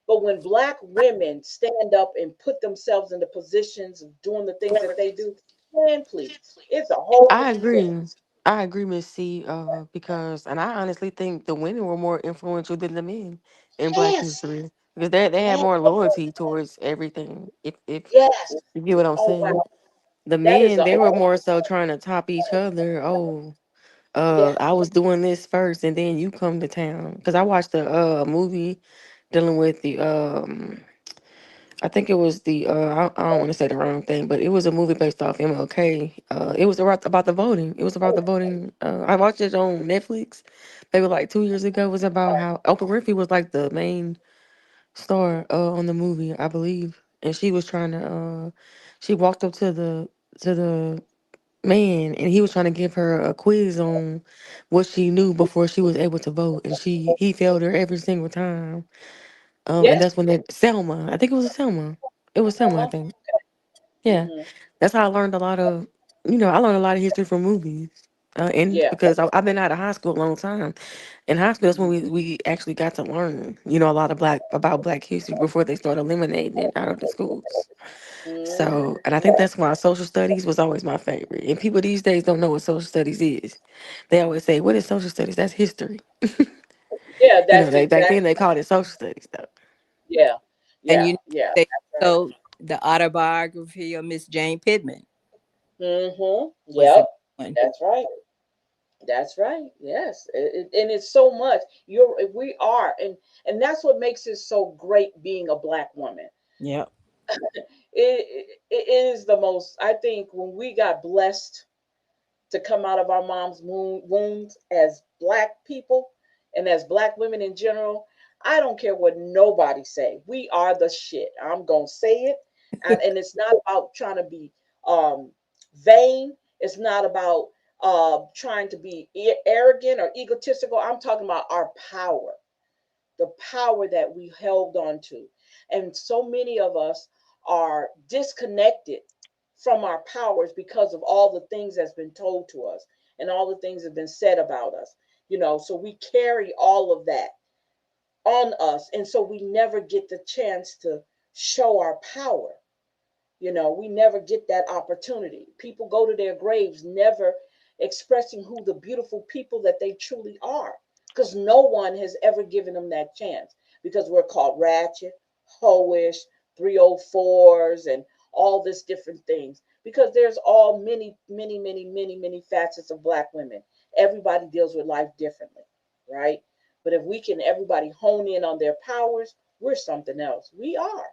But when black women stand up and put themselves in the positions of doing the things that they do, man, please, it's a whole I different agree. thing. I agree, Miss C. Because, and I honestly think the women were more influential than the men in Black Yes, history because they had yes, more loyalty towards everything. If yes. you get what I'm Oh saying, wow, the that is men a they were whole, more so trying to top each other. Oh, yeah. I was doing this first, and then you come to town. Because I watched a movie dealing with the I think it was the I don't want to say the wrong thing, but it was a movie based off MLK. It was about the voting. It was about the voting. I watched it on Netflix maybe like 2 years ago. It was about how Oprah Winfrey was like the main star on the movie, I believe, and she was trying to she walked up to the man and he was trying to give her a quiz on what she knew before she was able to vote, and he failed her every single time. And Yes. that's when that Selma, I think it was a Selma. It was Selma, I Uh-huh. think. Yeah, Mm-hmm. that's how I learned a lot of, I learned a lot of history from movies. And Yeah. because I've been out of high school a long time. In high school, that's when we actually got to learn, a lot of black history before they started eliminating it out of the schools. Mm-hmm. So, and I think that's why social studies was always my favorite. And people these days don't know what social studies is. They always say, "What is social studies?" That's history. Yeah, that's They back then exactly. they called it social studies though. Yeah. And Yeah. Yeah. they That's right. so the autobiography of Miss Jane Pittman Mm-hmm. was a Yep. good one. That's right. That's right. Yes. And it's so much. We are, and that's what makes it so great being a black woman. Yep. It is the most. I think when we got blessed to come out of our mom's wombs as black people and as black women in general, I don't care what nobody say. We are the shit. I'm gonna say it, and it's not about trying to be um vain. It's not about trying to be arrogant or egotistical. I'm talking about our power, the power that we held on to. And so many of us are disconnected from our powers because of all the things that's been told to us and all the things that have been said about us. So we carry all of that on us. And so we never get the chance to show our power. We never get that opportunity. People go to their graves never expressing who the beautiful people that they truly are, because no one has ever given them that chance, because we're called ratchet, hoish, 304s, and all this different things, because there's all many, many, many, many, many facets of Black women. Everybody deals with life differently, right? But if we can everybody hone in on their powers, we're something else. We are.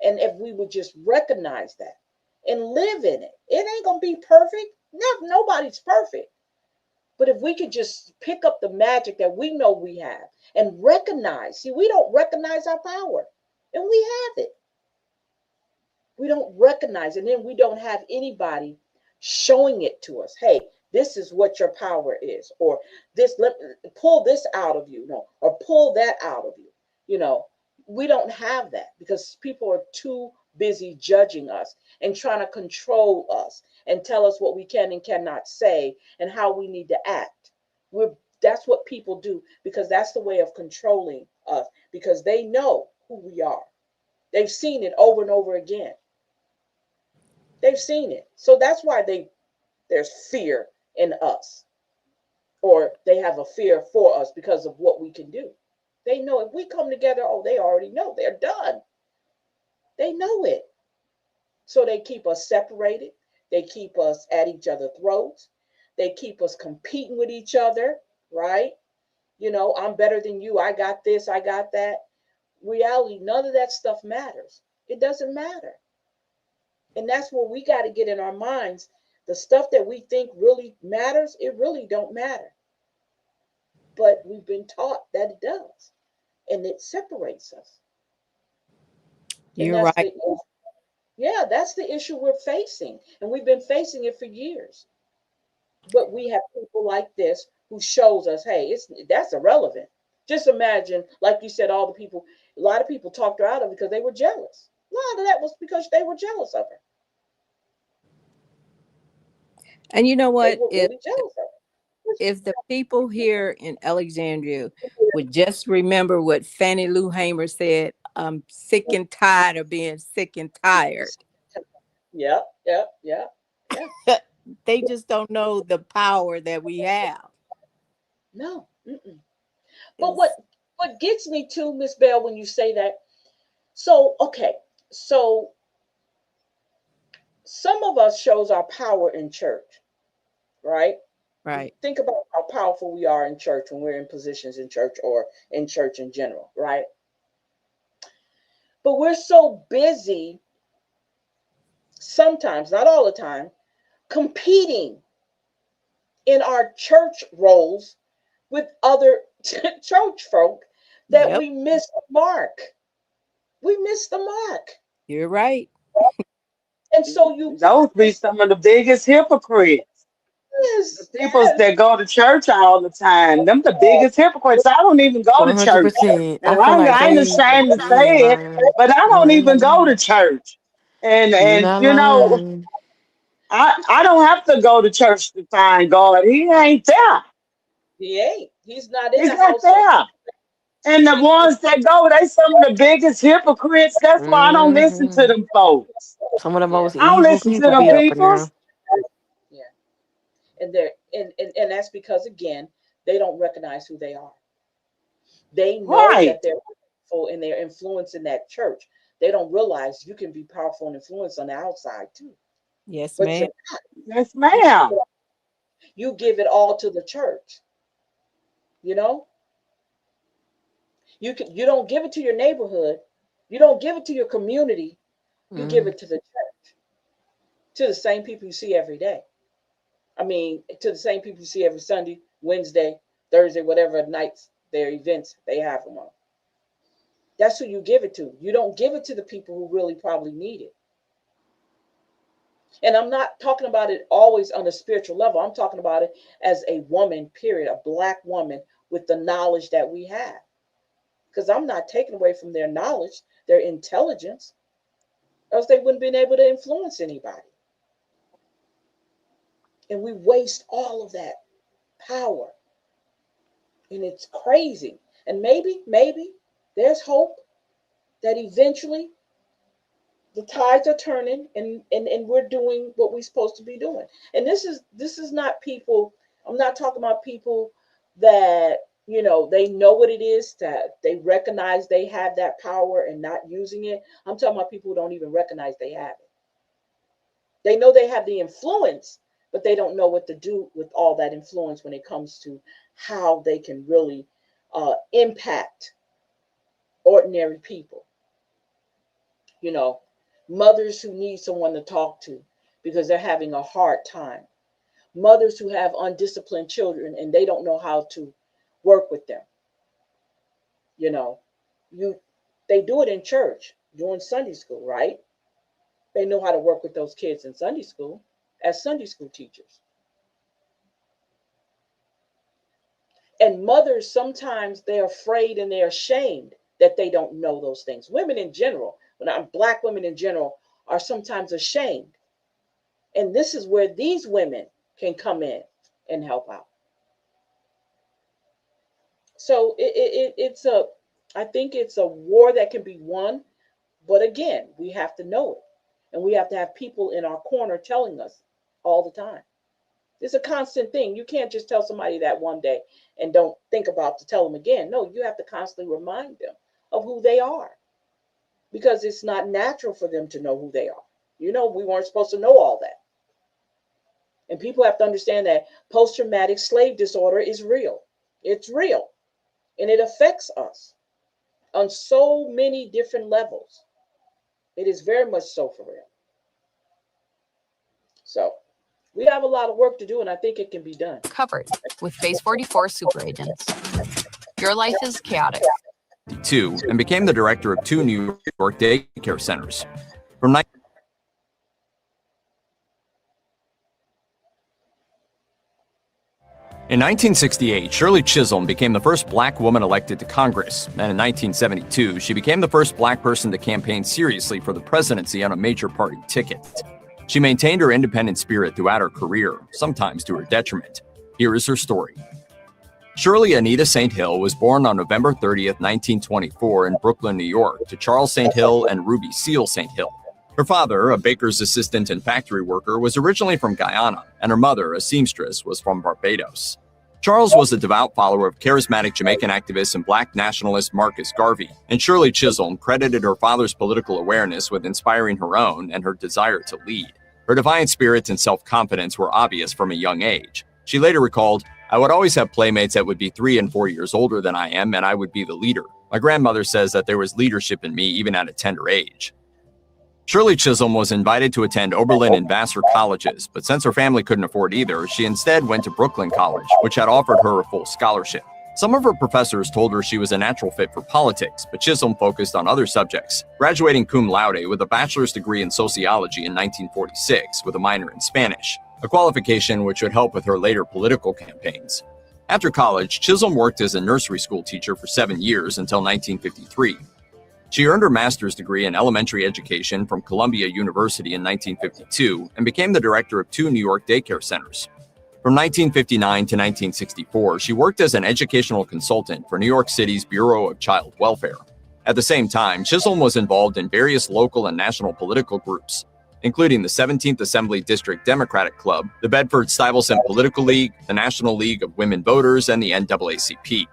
And if we would just recognize that and live in it, it ain't gonna be perfect. No, nobody's perfect. But if we could just pick up the magic that we know we have and recognize, see, we don't recognize our power, and we have it. We don't recognize it, and then we don't have anybody showing it to us. Hey, this is what your power is, or this, pull this out of you, no, or pull that out of you. You know, we don't have that because people are too busy judging us and trying to control us and tell us what we can and cannot say and how we need to act. We're That's what people do, because that's the way of controlling us, because they know who we are. They've seen it over and over again. They've seen it. So that's why there's fear in us, or they have a fear for us because of what we can do. They know if we come together, oh, they already know they're done. They know it. So they keep us separated. They keep us at each other's throats. They keep us competing with each other, right? I'm better than you. I got this, I got that. Reality, none of that stuff matters. It doesn't matter. And that's what we got to get in our minds. The stuff that we think really matters, it really don't matter. But we've been taught that it does. And it separates us. And You're right. that's the issue we're facing. And we've been facing it for years. But we have people like this who shows us, hey, that's irrelevant. Just imagine, like you said, a lot of people talked her out of it because they were jealous. A lot of that was because they were jealous of her. And you know They what? were If really jealous of if the people here in Alexandria would just remember what Fannie Lou Hamer said, I'm sick and tired of being sick and tired. her. Yep, yep, yep, yeah. They just don't know the power that we have. No. Mm-mm. But It's what gets me to, Miss Bell, when you say that, so okay, so some of us shows our power in church, right? We right. think about how powerful we are in church when we're in positions in church or in church in general, right? But we're so busy sometimes, not all the time, competing in our church roles with other church folk that Yep. we miss the mark. We miss the mark. You're right. And so you Those be some of the biggest hypocrites. The yes, people yes. that go to church all the time, them the biggest hypocrites. I don't even go to church. 100%. I And feel like I ain't they, ashamed to you ain't say it, lying. but I You don't ain't even go lying. to church. And You and not you know, lying. I don't have to go to church to find God. He ain't there. He ain't. He's not in He's the not house of there. And the ones that go, they some of the biggest hypocrites. That's why I don't listen to Hmm. them folks. Some of the yeah, most I don't evil listen to people them be up in there. peoples. yeah. And that's because again, they don't recognize who they are. They know Right. that they're powerful and they're influencing that church. They don't realize you can be powerful and influence on the outside too. Yes, But ma'am. you're not. Yes, You give ma'am. it, you give it all to the church. You know, you don't give it to your neighborhood. You don't give it to your community. You give Mm. it to the church, to the same people you see every day. I mean, to the same people you see every Sunday, Wednesday, Thursday, whatever nights their events they have them on. That's who you give it to. You don't give it to the people who really probably need it. And I'm not talking about it always on a spiritual level. I'm talking about it as a woman, period, a Black woman with the knowledge that we have. Because I'm not taking away from their knowledge, their intelligence, else they wouldn't been able to influence anybody. And we waste all of that power. And it's crazy. And maybe there's hope that eventually the tides are turning, and we're doing what we're supposed to be doing. And this is not people, I'm not talking about people that, they know what it is, that they recognize they have that power and not using it. I'm talking about people who don't even recognize they have it. They know they have the influence, but they don't know what to do with all that influence when it comes to how they can really impact ordinary people. Mothers who need someone to talk to because they're having a hard time. Mothers who have undisciplined children and they don't know how to work with them. You know, they do it in church during Sunday school, right? They know how to work with those kids in Sunday school as Sunday school teachers. And mothers, sometimes they're afraid and they're ashamed that they don't know those things. Women in general, Black women in general, are sometimes ashamed. And this is where these women can come in and help out. So I think it's a war that can be won, but again, we have to know it. And we have to have people in our corner telling us all the time. It's a constant thing. You can't just tell somebody that one day and don't think about to tell them again. No, you have to constantly remind them of who they are, because it's not natural for them to know who they are. We weren't supposed to know all that. And people have to understand that post-traumatic slave disorder is real. It's real. And it affects us on so many different levels. It is very much so, for real. So we have a lot of work to do, and I think it can be done. Covered with Base 44 super agents. Your life is chaotic. And became the director of 2 New York daycare centers. In 1968, Shirley Chisholm became the first Black woman elected to Congress, and in 1972, she became the first Black person to campaign seriously for the presidency on a major party ticket. She maintained her independent spirit throughout her career, sometimes to her detriment. Here is her story. Shirley Anita St. Hill was born on November 30th, 1924 in Brooklyn, New York, to Charles St. Hill and Ruby Seal St. Hill. Her father, a baker's assistant and factory worker, was originally from Guyana, and her mother, a seamstress, was from Barbados. Charles was a devout follower of charismatic Jamaican activist and Black nationalist Marcus Garvey, and Shirley Chisholm credited her father's political awareness with inspiring her own and her desire to lead. Her defiant spirit and self-confidence were obvious from a young age. She later recalled, "I would always have playmates that would be 3 and 4 years older than I am, and I would be the leader. My grandmother says that there was leadership in me even at a tender age." Shirley Chisholm was invited to attend Oberlin and Vassar colleges, but since her family couldn't afford either, she instead went to Brooklyn College, which had offered her a full scholarship. Some of her professors told her she was a natural fit for politics, but Chisholm focused on other subjects, graduating cum laude with a bachelor's degree in sociology in 1946 with a minor in Spanish, a qualification which would help with her later political campaigns. After college, Chisholm worked as a nursery school teacher for 7 years until 1953. She earned her master's degree in elementary education from Columbia University in 1952 and became the director of 2 New York daycare centers. From 1959 to 1964, she worked as an educational consultant for New York City's Bureau of Child Welfare. At the same time, Chisholm was involved in various local and national political groups, including the 17th Assembly District Democratic Club, the Bedford-Stuyvesant Political League, the National League of Women Voters, and the NAACP.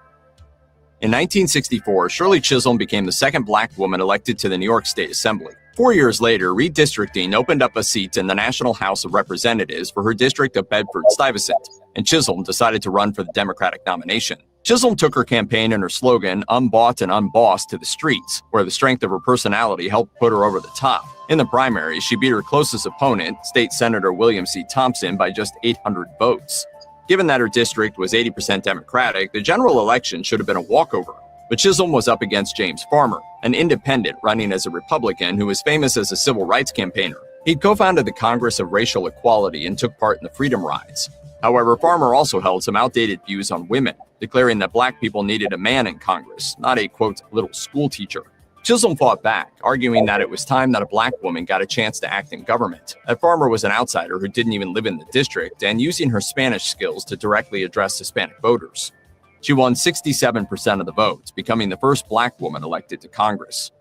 In 1964, Shirley Chisholm became the second Black woman elected to the New York State Assembly. 4 years later, redistricting opened up a seat in the National House of Representatives for her district of Bedford-Stuyvesant, and Chisholm decided to run for the Democratic nomination. Chisholm took her campaign and her slogan, "Unbought and Unbossed," to the streets, where the strength of her personality helped put her over the top. In the primaries, she beat her closest opponent, State Senator William C. Thompson, by just 800 votes. Given that her district was 80% Democratic, the general election should have been a walkover. But Chisholm was up against James Farmer, an independent running as a Republican who was famous as a civil rights campaigner. He'd co-founded the Congress of Racial Equality and took part in the Freedom Rides. However, Farmer also held some outdated views on women, declaring that black people needed a man in Congress, not a, quote, little school teacher. Chisholm fought back, arguing that it was time that a black woman got a chance to act in government, that Farmer was an outsider who didn't even live in the district, and using her Spanish skills to directly address Hispanic voters. She won 67% of the votes, becoming the first black woman elected to Congress.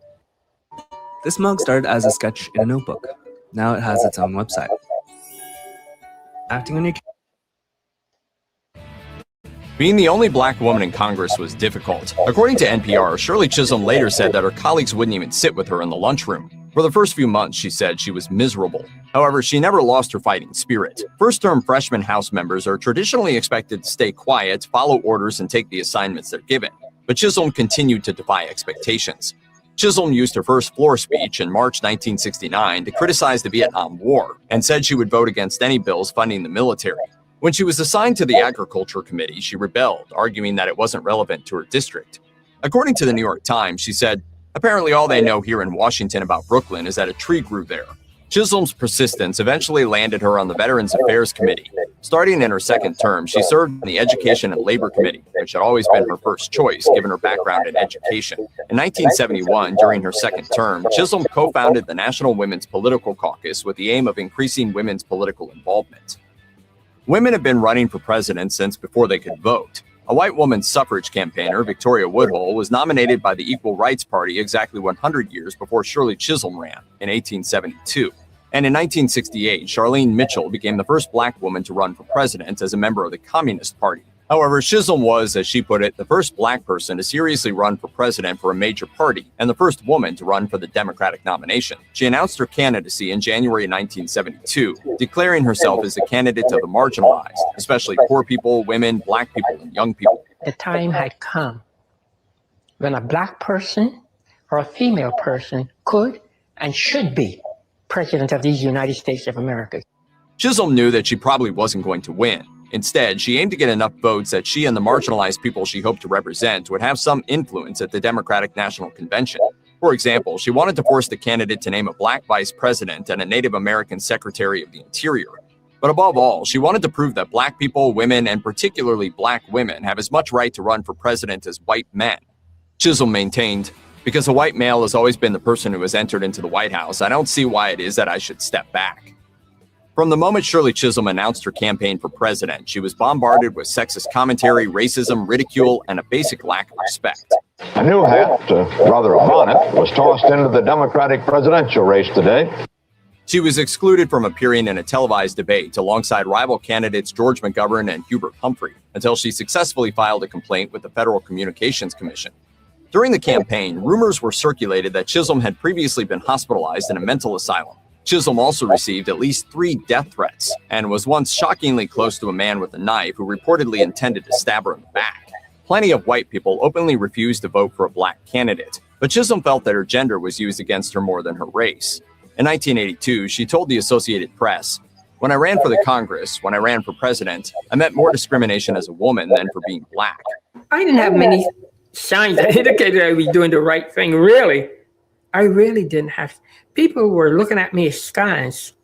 This mug started as a sketch in a notebook. Now it has its own website. Acting on your Being the only black woman in Congress was difficult. According to NPR, Shirley Chisholm later said that her colleagues wouldn't even sit with her in the lunchroom. For the first few months, she said she was miserable. However, she never lost her fighting spirit. First-term freshman House members are traditionally expected to stay quiet, follow orders, and take the assignments they're given. But Chisholm continued to defy expectations. Chisholm used her first floor speech in March 1969 to criticize the Vietnam War and said she would vote against any bills funding the military. When she was assigned to the Agriculture Committee, she rebelled, arguing that it wasn't relevant to her district. According to the New York Times, she said, "Apparently all they know here in Washington about Brooklyn is that a tree grew there." Chisholm's persistence eventually landed her on the Veterans Affairs Committee. Starting in her second term, she served in the Education and Labor Committee, which had always been her first choice given her background in education. In 1971, during her second term, Chisholm co-founded the National Women's Political Caucus with the aim of increasing women's political involvement. Women have been running for president since before they could vote. A white woman's suffrage campaigner, Victoria Woodhull, was nominated by the Equal Rights Party exactly 100 years before Shirley Chisholm ran in 1872. And in 1968, Charlene Mitchell became the first black woman to run for president as a member of the Communist Party. However, Chisholm was, as she put it, the first black person to seriously run for president for a major party and the first woman to run for the Democratic nomination. She announced her candidacy in January 1972, declaring herself as the candidate of the marginalized, especially poor people, women, black people, and young people. The time had come when a black person or a female person could and should be president of the United States of America. Chisholm knew that she probably wasn't going to win. Instead, she aimed to get enough votes that she and the marginalized people she hoped to represent would have some influence at the Democratic National Convention. For example, she wanted to force the candidate to name a black vice president and a Native American secretary of the Interior. But above all, she wanted to prove that black people, women, and particularly black women have as much right to run for president as white men. Chisholm maintained, "Because a white male has always been the person who has entered into the White House, I don't see why it is that I should step back." From the moment Shirley Chisholm announced her campaign for president, she was bombarded with sexist commentary, racism, ridicule, and a basic lack of respect. A new hat, rather a bonnet, was tossed into the Democratic presidential race today. She was excluded from appearing in a televised debate alongside rival candidates George McGovern and Hubert Humphrey until she successfully filed a complaint with the Federal Communications Commission. During the campaign, rumors were circulated that Chisholm had previously been hospitalized in a mental asylum. Chisholm also received at least 3 death threats and was once shockingly close to a man with a knife who reportedly intended to stab her in the back. Plenty of white people openly refused to vote for a black candidate, but Chisholm felt that her gender was used against her more than her race. In 1982, she told the Associated Press, "When I ran for the Congress, when I ran for president, I met more discrimination as a woman than for being black." I didn't have many signs that indicated I was doing the right thing, really. I really didn't have. People were looking at me askance.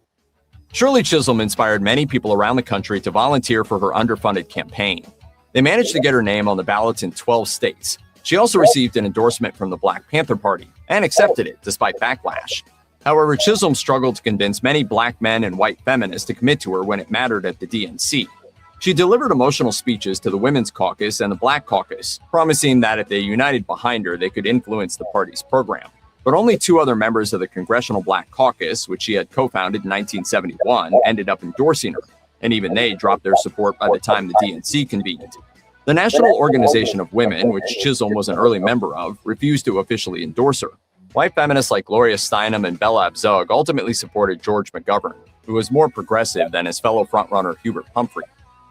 Shirley Chisholm inspired many people around the country to volunteer for her underfunded campaign. They managed to get her name on the ballots in 12 states. She also received an endorsement from the Black Panther Party and accepted it despite backlash. However, Chisholm struggled to convince many black men and white feminists to commit to her when it mattered at the DNC. She delivered emotional speeches to the Women's Caucus and the Black Caucus, promising that if they united behind her, they could influence the party's program. But only 2 other members of the Congressional Black Caucus, which she had co-founded in 1971, ended up endorsing her, and even they dropped their support by the time the DNC convened. The National Organization of Women, which Chisholm was an early member of, refused to officially endorse her. White feminists like Gloria Steinem and Bella Abzug ultimately supported George McGovern, who was more progressive than his fellow frontrunner Hubert Humphrey.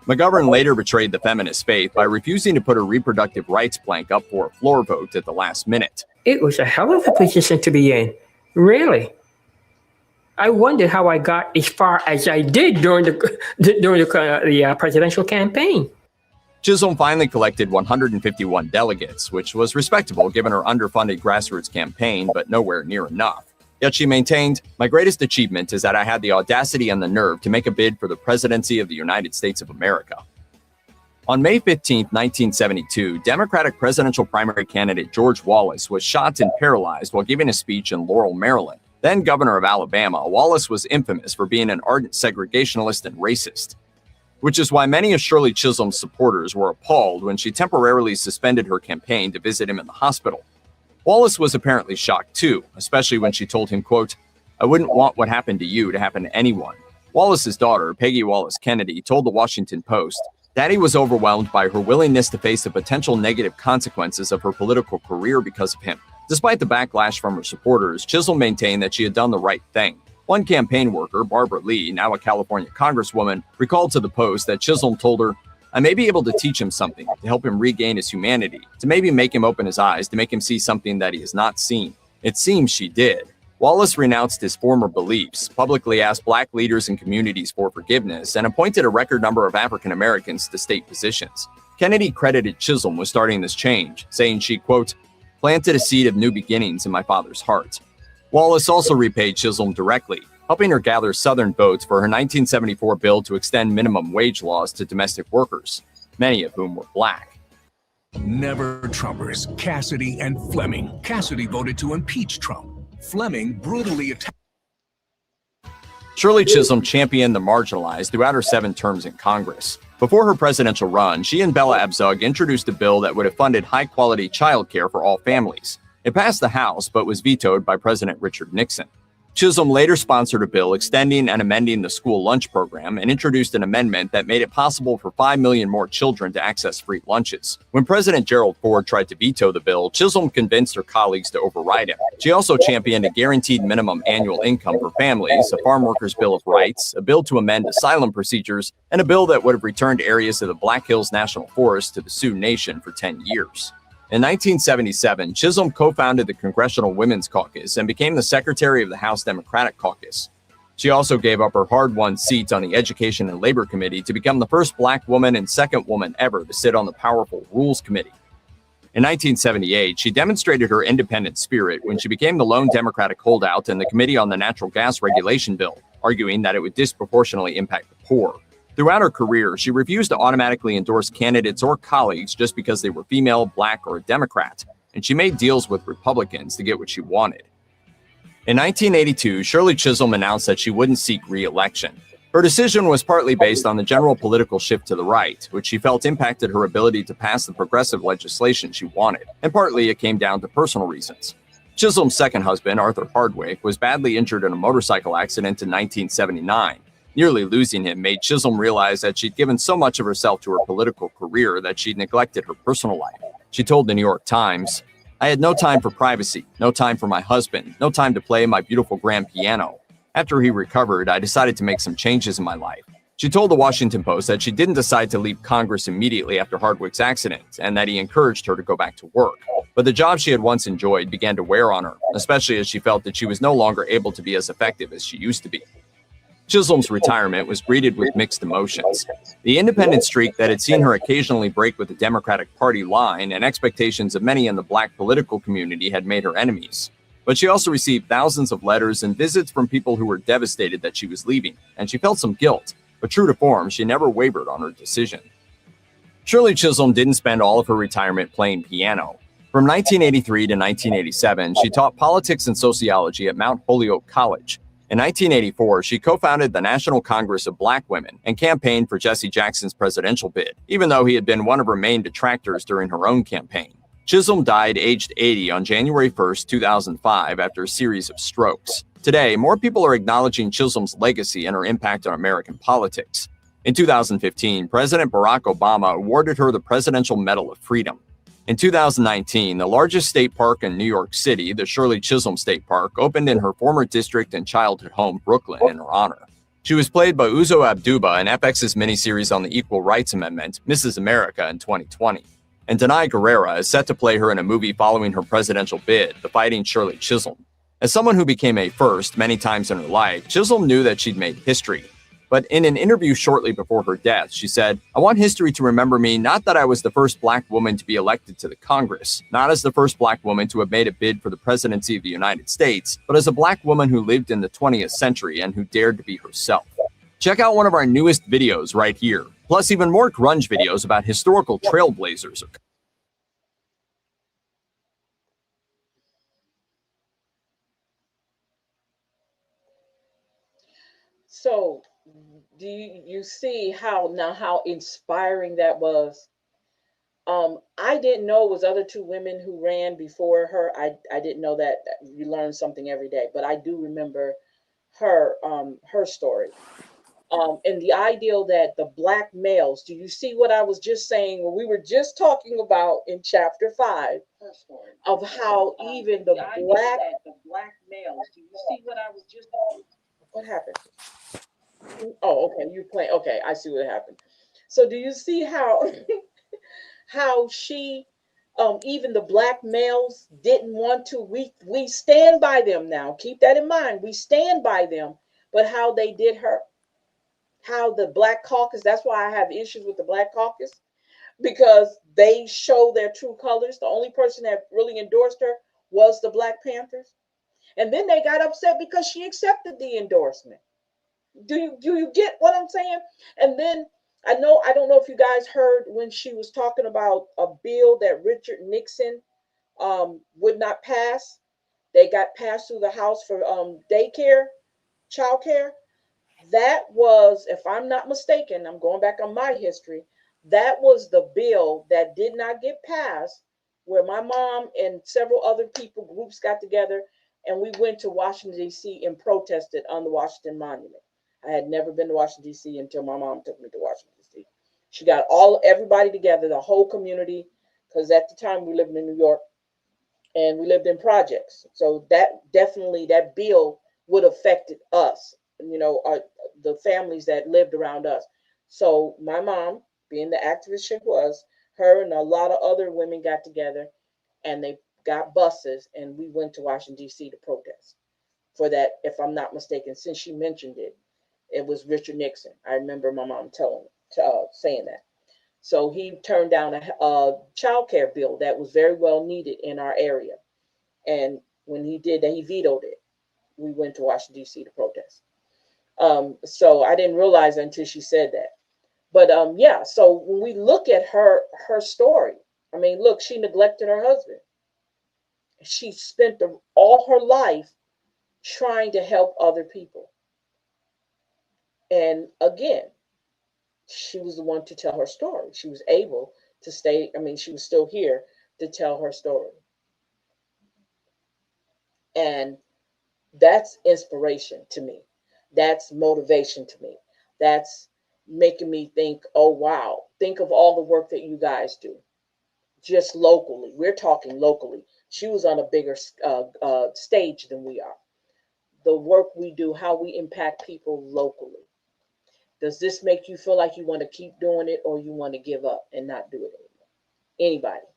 McGovern later betrayed the feminist faith by refusing to put her reproductive rights plank up for a floor vote at the last minute. It was a hell of a position to be in, really. I wondered how I got as far as I did during the presidential campaign. Chisholm finally collected 151 delegates, which was respectable given her underfunded grassroots campaign, but nowhere near enough. Yet she maintained, "My greatest achievement is that I had the audacity and the nerve to make a bid for the presidency of the United States of America." On May 15, 1972, Democratic presidential primary candidate George Wallace was shot and paralyzed while giving a speech in Laurel, Maryland. Then governor of Alabama, Wallace was infamous for being an ardent segregationist and racist, which is why many of Shirley Chisholm's supporters were appalled when she temporarily suspended her campaign to visit him in the hospital. Wallace was apparently shocked too, especially when she told him, quote, "I wouldn't want what happened to you to happen to anyone." Wallace's daughter, Peggy Wallace Kennedy, told the Washington Post, "Daddy was overwhelmed by her willingness to face the potential negative consequences of her political career because of him." Despite the backlash from her supporters, Chisholm maintained that she had done the right thing. One campaign worker, Barbara Lee, now a California congresswoman, recalled to the Post that Chisholm told her, "I may be able to teach him something, to help him regain his humanity, to maybe make him open his eyes, to make him see something that he has not seen." It seems she did. Wallace renounced his former beliefs, publicly asked Black leaders and communities for forgiveness, and appointed a record number of African Americans to state positions. Kennedy credited Chisholm with starting this change, saying she, quote, "planted a seed of new beginnings in my father's heart." Wallace also repaid Chisholm directly, helping her gather Southern votes for her 1974 bill to extend minimum wage laws to domestic workers, many of whom were Black. Never Trumpers, Cassidy and Fleming. Cassidy voted to impeach Trump. Fleming brutally attacked. Shirley Chisholm championed the marginalized throughout her 7 terms in Congress. Before her presidential run, she and Bella Abzug introduced a bill that would have funded high-quality child care for all families. It passed the House, but was vetoed by President Richard Nixon. Chisholm later sponsored a bill extending and amending the school lunch program and introduced an amendment that made it possible for 5 million more children to access free lunches. When President Gerald Ford tried to veto the bill, Chisholm convinced her colleagues to override him. She also championed a guaranteed minimum annual income for families, a farm workers' bill of rights, a bill to amend asylum procedures, and a bill that would have returned areas of the Black Hills National Forest to the Sioux Nation for 10 years. In 1977, Chisholm co-founded the Congressional Women's Caucus and became the secretary of the House Democratic Caucus. She also gave up her hard-won seat on the Education and Labor Committee to become the first Black woman and second woman ever to sit on the powerful Rules Committee. In 1978, she demonstrated her independent spirit when she became the lone Democratic holdout in the Committee on the Natural Gas Regulation Bill, arguing that it would disproportionately impact the poor. Throughout her career, she refused to automatically endorse candidates or colleagues just because they were female, Black, or a Democrat, and she made deals with Republicans to get what she wanted. In 1982, Shirley Chisholm announced that she wouldn't seek re-election. Her decision was partly based on the general political shift to the right, which she felt impacted her ability to pass the progressive legislation she wanted, and partly it came down to personal reasons. Chisholm's second husband, Arthur Hardwick, was badly injured in a motorcycle accident in 1979. Nearly losing him made Chisholm realize that she'd given so much of herself to her political career that she'd neglected her personal life. She told the New York Times, "I had no time for privacy, no time for my husband, no time to play my beautiful grand piano. After he recovered, I decided to make some changes in my life." She told the Washington Post that she didn't decide to leave Congress immediately after Hardwick's accident and that he encouraged her to go back to work. But the job she had once enjoyed began to wear on her, especially as she felt that she was no longer able to be as effective as she used to be. Chisholm's retirement was greeted with mixed emotions. The independent streak that had seen her occasionally break with the Democratic Party line and expectations of many in the Black political community had made her enemies. But she also received thousands of letters and visits from people who were devastated that she was leaving, and she felt some guilt, but true to form, she never wavered on her decision. Shirley Chisholm didn't spend all of her retirement playing piano. From 1983 to 1987, she taught politics and sociology at Mount Holyoke College. In 1984, she co-founded the National Congress of Black Women and campaigned for Jesse Jackson's presidential bid, even though he had been one of her main detractors during her own campaign. Chisholm died aged 80 on January 1, 2005, after a series of strokes. Today, more people are acknowledging Chisholm's legacy and her impact on American politics. In 2015, President Barack Obama awarded her the Presidential Medal of Freedom. In 2019, the largest state park in New York City, the Shirley Chisholm State Park, opened in her former district and childhood home, Brooklyn, in her honor. She was played by Uzo Aduba in FX's miniseries on the Equal Rights Amendment, Mrs. America, in 2020. And Danai Gurira is set to play her in a movie following her presidential bid, The Fighting Shirley Chisholm. As someone who became a first many times in her life, Chisholm knew that she'd made history. But in an interview shortly before her death, she said, "I want history to remember me not that I was the first black woman to be elected to the Congress, not as the first black woman to have made a bid for the presidency of the United States, but as a black woman who lived in the 20th century and who dared to be herself." Check out one of our newest videos right here. Plus, even more grunge videos about historical trailblazers. So, do you see how inspiring that was? I didn't know it was other two women who ran before her. I didn't know that. You learn something every day, but I do remember her story. And the ideal that the black males, do you see what I was just saying when we were just talking about in chapter 5 of how even the black males, do you see what I was just, what happened? Oh, okay, you playing, okay, I see what happened. So do you see how how she even the black males didn't want to, we stand by them now, keep that in mind, we stand by them, but how they did her, how the black caucus, that's why I have issues with the black caucus, because they show their true colors. The only person that really endorsed her was the Black Panthers, and then they got upset because she accepted the endorsement. Do you get what I'm saying? And then I don't know if you guys heard when she was talking about a bill that Richard Nixon would not pass. They got passed through the House for daycare, child care. That was, if I'm not mistaken, I'm going back on my history, that was the bill that did not get passed, where my mom and several other people, groups got together, and we went to Washington, D.C. and protested on the Washington Monument. I had never been to Washington, D.C. until my mom took me to Washington, D.C. She got everybody together, the whole community, because at the time we lived in New York and we lived in projects. So that definitely, that bill would have affected us, the families that lived around us. So my mom, being the activist she was, her and a lot of other women got together and they got buses and we went to Washington, D.C. to protest for that. If I'm not mistaken, since she mentioned it, it was Richard Nixon. I remember my mom saying that. So he turned down a child care bill that was very well needed in our area. And when he did that, he vetoed it. We went to Washington, D.C. to protest. So I didn't realize it until she said that. But yeah, so when we look at her story, I mean, look, she neglected her husband. She spent all her life trying to help other people. And again, she was the one to tell her story. She was able to stay, I mean, she was still here to tell her story. And that's inspiration to me. That's motivation to me. That's making me think, oh, wow, think of all the work that you guys do just locally. We're talking locally. She was on a bigger stage than we are. The work we do, how we impact people locally. Does this make you feel like you want to keep doing it or you want to give up and not do it anymore? Anybody?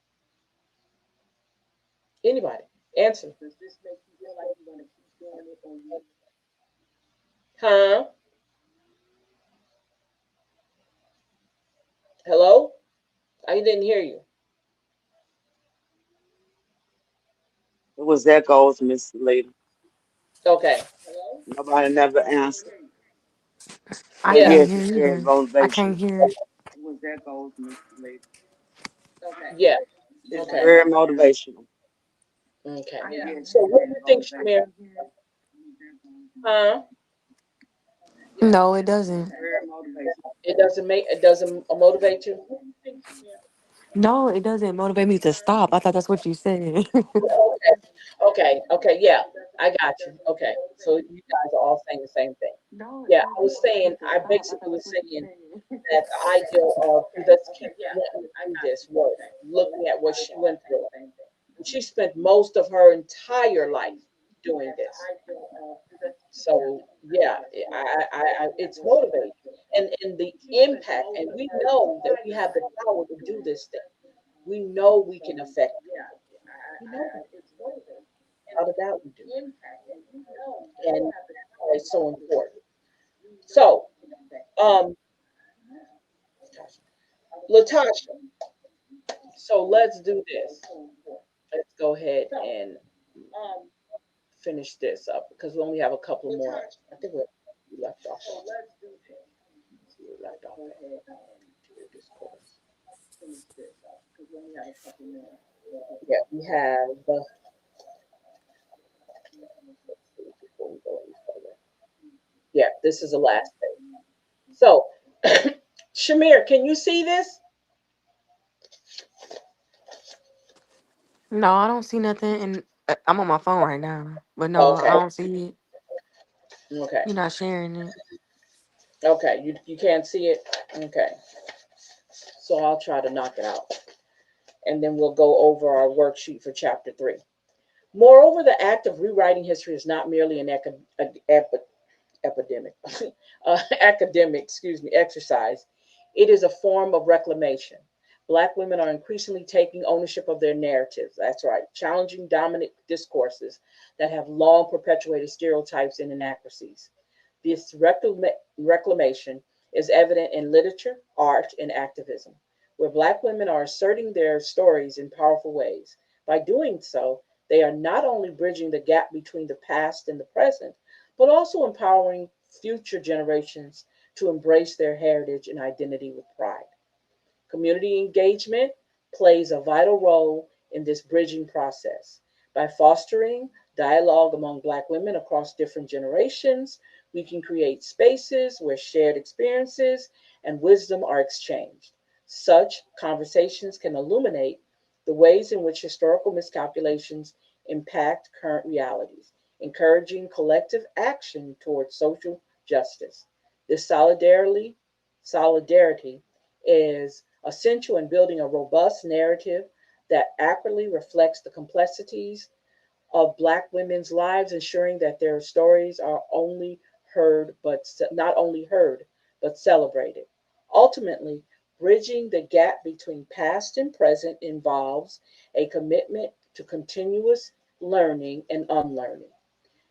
Anybody? Answer. Does this make you feel like you want to keep doing it or you? Huh? Hello? I didn't hear you. It was echoes, Miss Lady. Okay. Nobody never answered. I But Yeah. can't yes, hear it's very either. I can't motivational. hear. It was echoes, Miss Lady. Yeah. It's Okay. very motivational. Okay. So what do you think, Shamir? Huh? No, it doesn't. Very motivational. It doesn't motivate you? No, it doesn't motivate me to stop. I thought that's what you said. Okay. Okay. Yeah. I got you. Okay. So you guys are all saying the same thing. Yeah, I was saying, I basically was saying that the ideal of let's keep wanting to do this work, looking at what she went through. And she spent most of her entire life doing this. So yeah, it's motivating, and the impact, and we know that we have the power to do this thing. We know we can affect people. We know that. Without a doubt, we do, and it's so important. So Um, Latasha. So let's do this. Let's go ahead and finish this up because we only have a couple more. I think we left off. Let's see where we left off at. Discourse. Yeah, we have. Before we go any further. Yeah, this is the last thing. So, Shamir, can you see this? No, I don't see nothing, and I'm on my phone right now. But no, I Okay. don't see it. Okay. You're not sharing it. Okay. You can't see it. Okay. So I'll try to knock it out, and then we'll go over our worksheet for chapter 3. Moreover, the act of rewriting history is not merely an epidemic, academic, exercise. It is a form of reclamation. Black women are increasingly taking ownership of their narratives. That's right, challenging dominant discourses that have long perpetuated stereotypes and inaccuracies. This reclamation is evident in literature, art, and activism, where Black women are asserting their stories in powerful ways. By doing so, they are not only bridging the gap between the past and the present, but also empowering future generations to embrace their heritage and identity with pride. Community engagement plays a vital role in this bridging process. By fostering dialogue among Black women across different generations, we can create spaces where shared experiences and wisdom are exchanged. Such conversations can illuminate the ways in which historical miscalculations impact current realities, encouraging collective action towards social justice. This solidarity is essential in building a robust narrative that accurately reflects the complexities of Black women's lives, ensuring that their stories are only heard, but not only heard, but celebrated. Ultimately, bridging the gap between past and present involves a commitment to continuous learning and unlearning.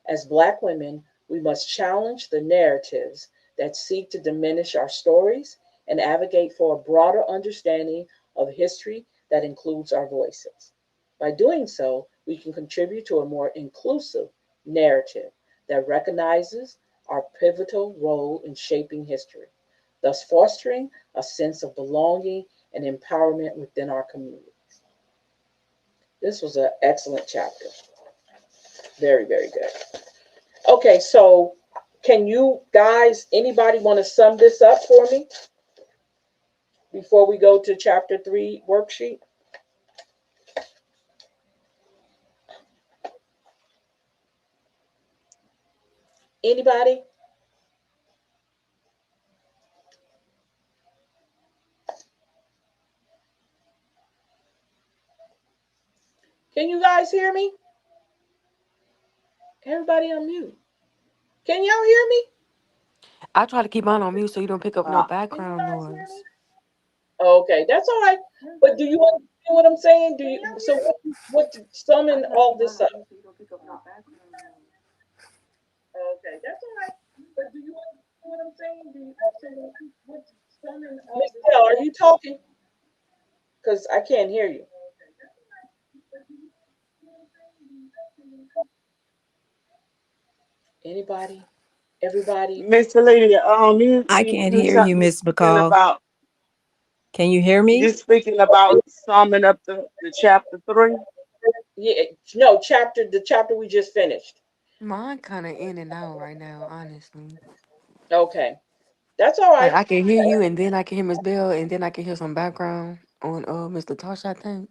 As Black women, we must challenge the narratives that seek to diminish our stories and advocate for a broader understanding of history that includes our voices. By doing so, we can contribute to a more inclusive narrative that recognizes our pivotal role in shaping history, thus fostering a sense of belonging and empowerment within our communities. This was an excellent chapter. Very, very good. Okay, so can you guys, anybody want to sum this up for me before we go to chapter 3 worksheet? Anybody? Can you guys hear me? Everybody on mute. Can y'all hear me? I try to keep mine on mute so you don't pick up no Can you background guys hear me? noise. Okay, that's all right. But do you understand what I'm saying? Do you? So what summing all this up? Okay, that's all right. But do you understand what I'm saying? Do you? So what summing all this? Michelle, are you talking? Because I can't hear you. Anybody? Everybody? Mr. Lady, you I you can't you, hear ta- you, you Miss speaking McCall. about Can you hear you me? speaking about summing up the chapter 3. Yeah, no, the chapter we just finished. Mine kind of in and out right now, honestly. Okay, that's all Like right. I can hear you, and then I can hear Miss Bell, and then I can hear some background on Miss Latasha, I think.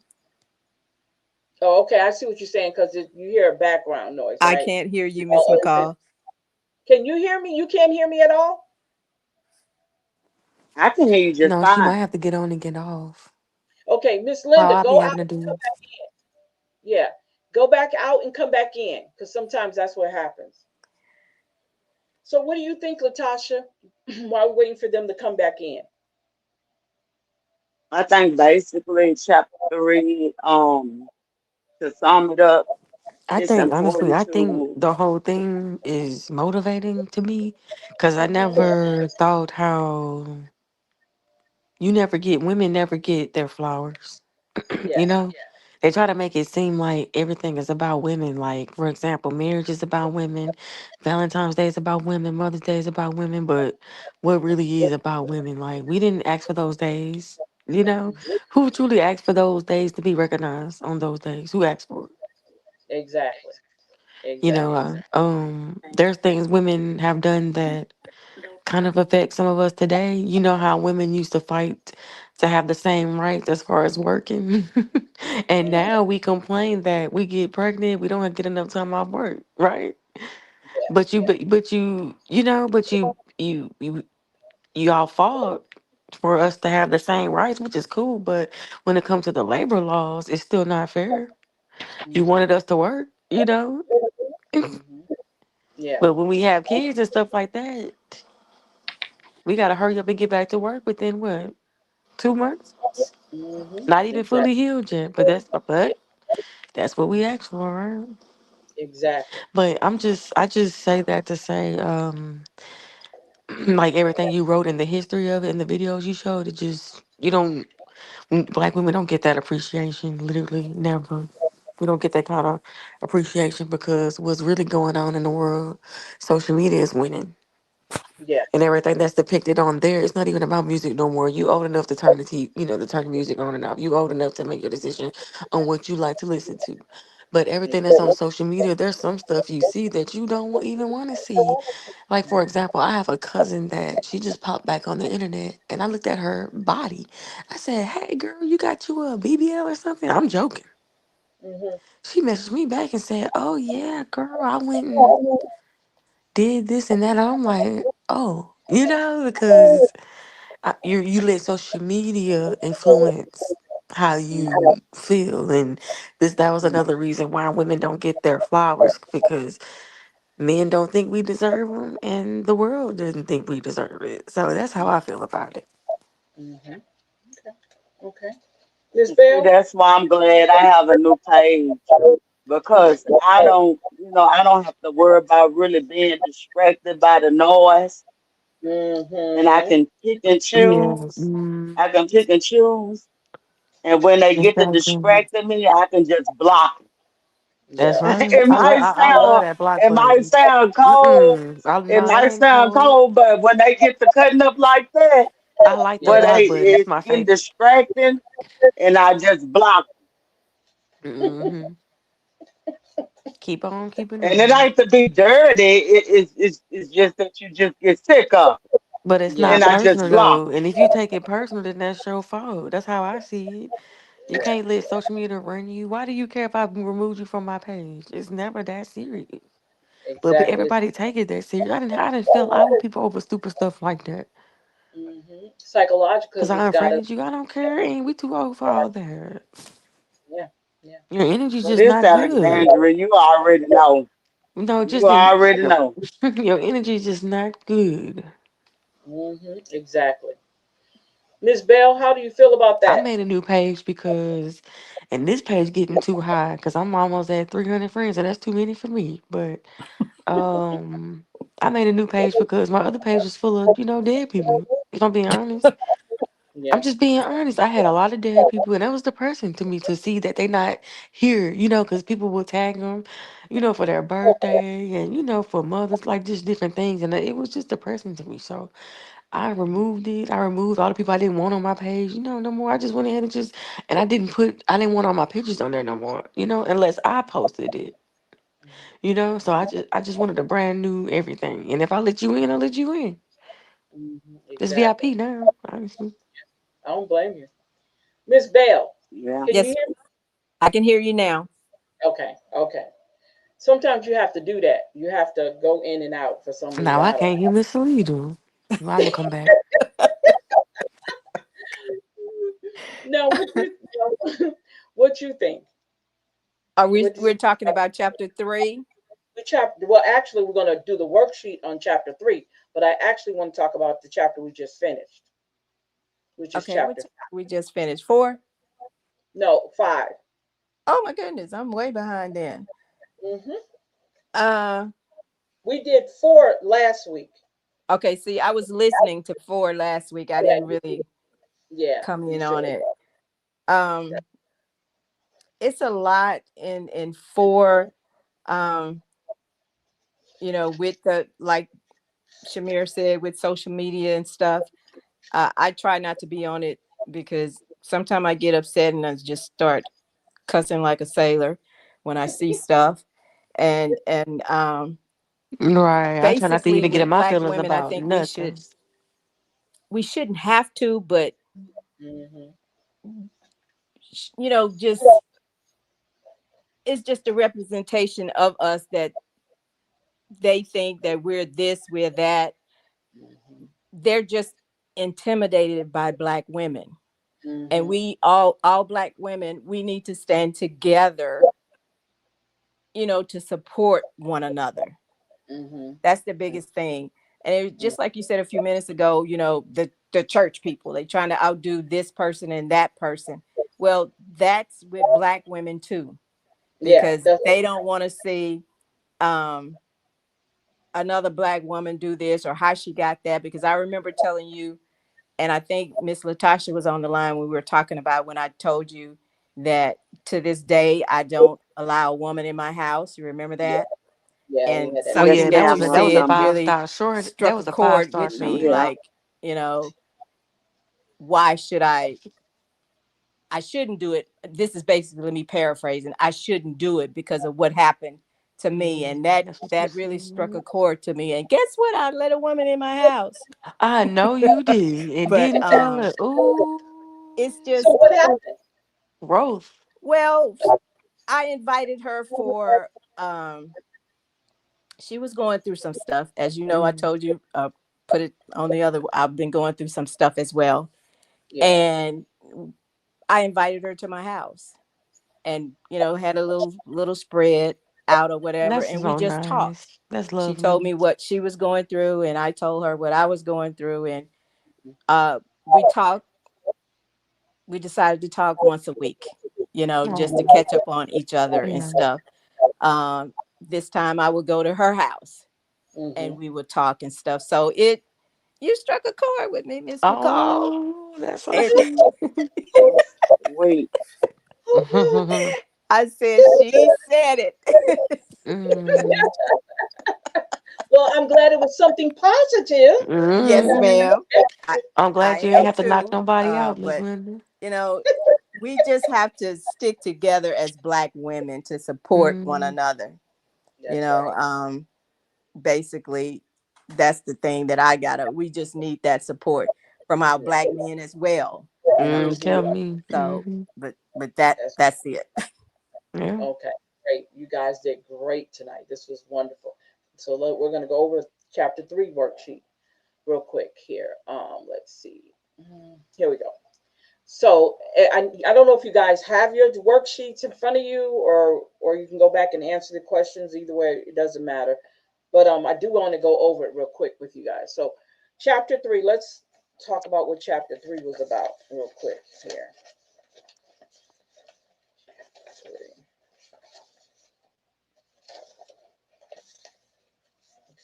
Oh, okay, I see what you're saying because you hear a background noise, I right? can't hear you, Miss Oh, okay. McCall. Can you hear me? You can't hear me at all? I can hear you just No, she might fine. have to get on and get off. Okay, Miss How Linda, I be go out having to and come do. back in. Yeah, go back out and come back in because sometimes that's what happens. So, what do you think, Latasha? While we're waiting for them to come back in, I think basically chapter 3, to sum it up, I It's think honestly, important I think to. the whole thing is motivating to me because I never thought how you never get women never get their flowers. You Yes. know, they try to make it seem like everything is about women. Like, for example, marriage is about women, Valentine's Day is about women, Mother's Day is about women. But what really is about women? Like, we didn't ask for those days. You know, who truly asked for those days to be recognized on those days? Who asked for it? Exactly. You know, Exactly. there's things women have done that kind of affect some of us today. You know how women used to fight to have the same rights as far as working. And Mm, now we complain that we get pregnant, we don't get enough time off work, right? yeah. But you Yeah. but you know, but you all fought for us to have the same rights, which is cool, but when it comes to the labor laws, it's still not fair. You Hmm. wanted us to work, you know? Hmm. Yeah. But when we have kids and stuff like that, we gotta hurry up and get back to work within what? 2 months? Hmm. Not even fully Exactly. healed yet, but that's what we asked for, right? Exactly. But I just say that to say, like everything you wrote in the history of it and the videos you showed, it just you don't black women don't get that appreciation. Literally, never. We don't get that kind of appreciation because what's really going on in the world, social media is winning. And Yes. everything that's depicted on there, it's not even about music no more. You old enough to turn the to turn the music on and off. You old enough to make your decision on what you like to listen to. But everything that's on Exactly. social media, there's some stuff you see that you don't even want to see. Like for example, I have a cousin that she just popped back on the internet, and I looked at her body. I said, "Hey, girl, you got you a BBL or something?" I'm joking. Hmm. She messaged me back and said, "Oh yeah, girl, I went and did this and that." I'm like, "Oh, because." You let social media influence how you feel, and that was another reason why women don't get their flowers because men don't think we deserve them, and the world doesn't think we deserve it. So that's how I feel about it. Hmm. Okay. Okay. Miss And see, Bell. that's why I'm glad I have a new page because I don't have to worry about really being distracted by the noise, and I Hmm. can pick and Yeah, choose. I can pick and choose, and when they get to exactly. distracting me, I can just block 'em. That's Yeah. right. It might I love sound that block it might button. sound cold. Mm-mm. It No, it might ain't sound cold. cold, but when they get to cutting up like that, I like the where Yeah. block they button. That's it's my getting favorite. distracting, and I just block. Hmm. Keep on keeping And it on. ain't to be dirty. It's just that you just get sick of it, But it's Yeah. and not I just personal block. though. And if you take it personal, then that's your fault. That's how I see it. You can't let social media run you. Why do you care if I removed you from my page? It's never that serious. But Exactly. everybody take it that serious. I didn't feel out with people over stupid stuff like that. Psychologically, Cause I we've got to. unfriended you. I don't care. Ain't we too old for all that? Yeah. Yeah. Your energy's But just it's not good. Alexandra. You already know. No, You just in already know. your energy's just not good. Exactly. Miss Bell, how do you feel about I that? made a new page because, and this page getting too high because I'm almost at 300 friends and that's too many for me. But um, I made a new page because my other page was full of dead people. If I'm being honest, I'm Yeah. just being honest. I had a lot of dead people, and that was depressing to me to see that they not here. Because people will tag them, for their birthday and for mothers, like just different things, and it was just depressing to me. So I removed it. I removed all the people I didn't want on my page. No more. I just went ahead and I didn't want all my pictures on there no more. Unless I posted it. So I just wanted a brand new everything. And if I let you in, I'll let you in. It's Exactly. VIP now, honestly. I don't blame you. Miss Bell, Yeah. can you Yes, hear me? I can hear you now. Okay. Okay. Sometimes you have to do that. You have to go in and out for some Now reason. I I don't. can't hear Miss Salida. I'm gonna come back. No, what you no, what you think? Are we What we're talking about chapter 3? we chapter? Well, actually, we're going to do the worksheet on chapter 3, but I actually want to talk about the chapter we just finished, which is Okay, chapter we just finished 4. no 5. Oh my goodness, I'm way behind then. Hmm. Uh, We did 4 last week. okay. See, I was listening to four last week. I Yeah, didn't really yeah, come you in should on have. it. Um, it's a lot in four. Um, with the like Shamir said, with social media and stuff. I try not to be on it because sometimes I get upset and I just start cussing like a sailor when I see stuff. And Right. I try not to basically even get in with my black feelings women, I about think nothing. we shouldn't have to, but Hmm. just it's just a representation of us that they think that we're this, we're that. Hmm. They're just intimidated by black women. And Hmm. we all black women, we need to stand together, to support one another. Hmm. That's the biggest thing. And it was just like you said a few minutes ago, the church people, they trying to outdo this person and that person. Well, that's with black women too, Yeah, because that's they don't want to see um another black woman do this or how she got that. Because I remember telling you, and I think Miss Latasha was on the line when we were talking about when I told you that to this day I don't allow a woman in my house. You remember yeah, that? yeah. We And had that Oh meeting. yeah, something that that Have you was my said a number. 5 star really short. That struck a was a chord 5 star with me. shooter. Yeah. Like, you know, why should I shouldn't do it. This is basically me paraphrasing. I shouldn't do it because of what happened to me. And that That's what you that really struck a said. chord to me. And guess what? I let a woman in my house. I know you did, and But didn't tell her. Ooh, it's So just, what happened? growth. well, I invited her for she was going through some stuff. As you know, I Mm. told you, put it on the other. I've been going through some stuff as well. Yeah. And I invited her to my house and, had a little spread out or whatever. That's And we so just talked. nice. That's She told lovely. me what she was going through, and I told her what I was going through. And we talked. We decided to talk once a week, just to Oh, catch up on each other and yeah. stuff. This time I would go to her house Hmm. and we would talk and stuff. So you struck a chord with me, Miss McCall. Oh, that's so And sweet. That's sweet. I said, she said it. Mm. Well, I'm glad it was something positive. Yes, Mm. ma'am. I, I'm I glad you ain't am have to knock too. nobody out, Miss But Linda. you know, we just have to stick together as black women to support one Mm. another. You That's know, right. basically that's the thing that I gotta, we just need that support from our Yeah. black men as well, Mm. Tell Absolutely. me. so Hmm. but That's that's it. Yeah. okay. Great. You guys did great tonight. This was wonderful. So we're going to go over chapter 3 worksheet real quick here. Let's see. Here we go. So I don't know if you guys have your worksheets in front of you, or you can go back and answer the questions. Either way, it doesn't matter. But I do want to go over it real quick with you guys. So chapter 3. Let's talk about what chapter 3 was about real quick here.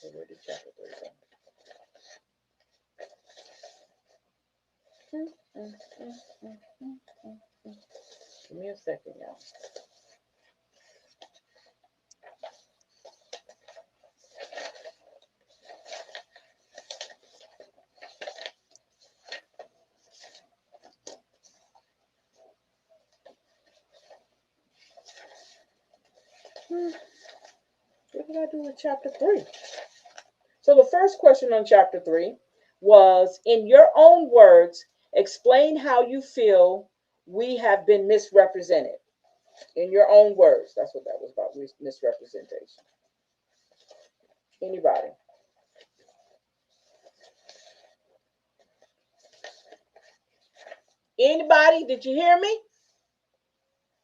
Okay, where did chapter 3 go? Mm, mm, mm, mm, mm, mm, mm. Give me a second, y'all. Hmm, what did I do with chapter 3? So the first question on chapter 3 was, in your own words, explain how you feel we have been misrepresented. In your own words, that's what that was about, misrepresentation. Anybody? Anybody? Did you hear me?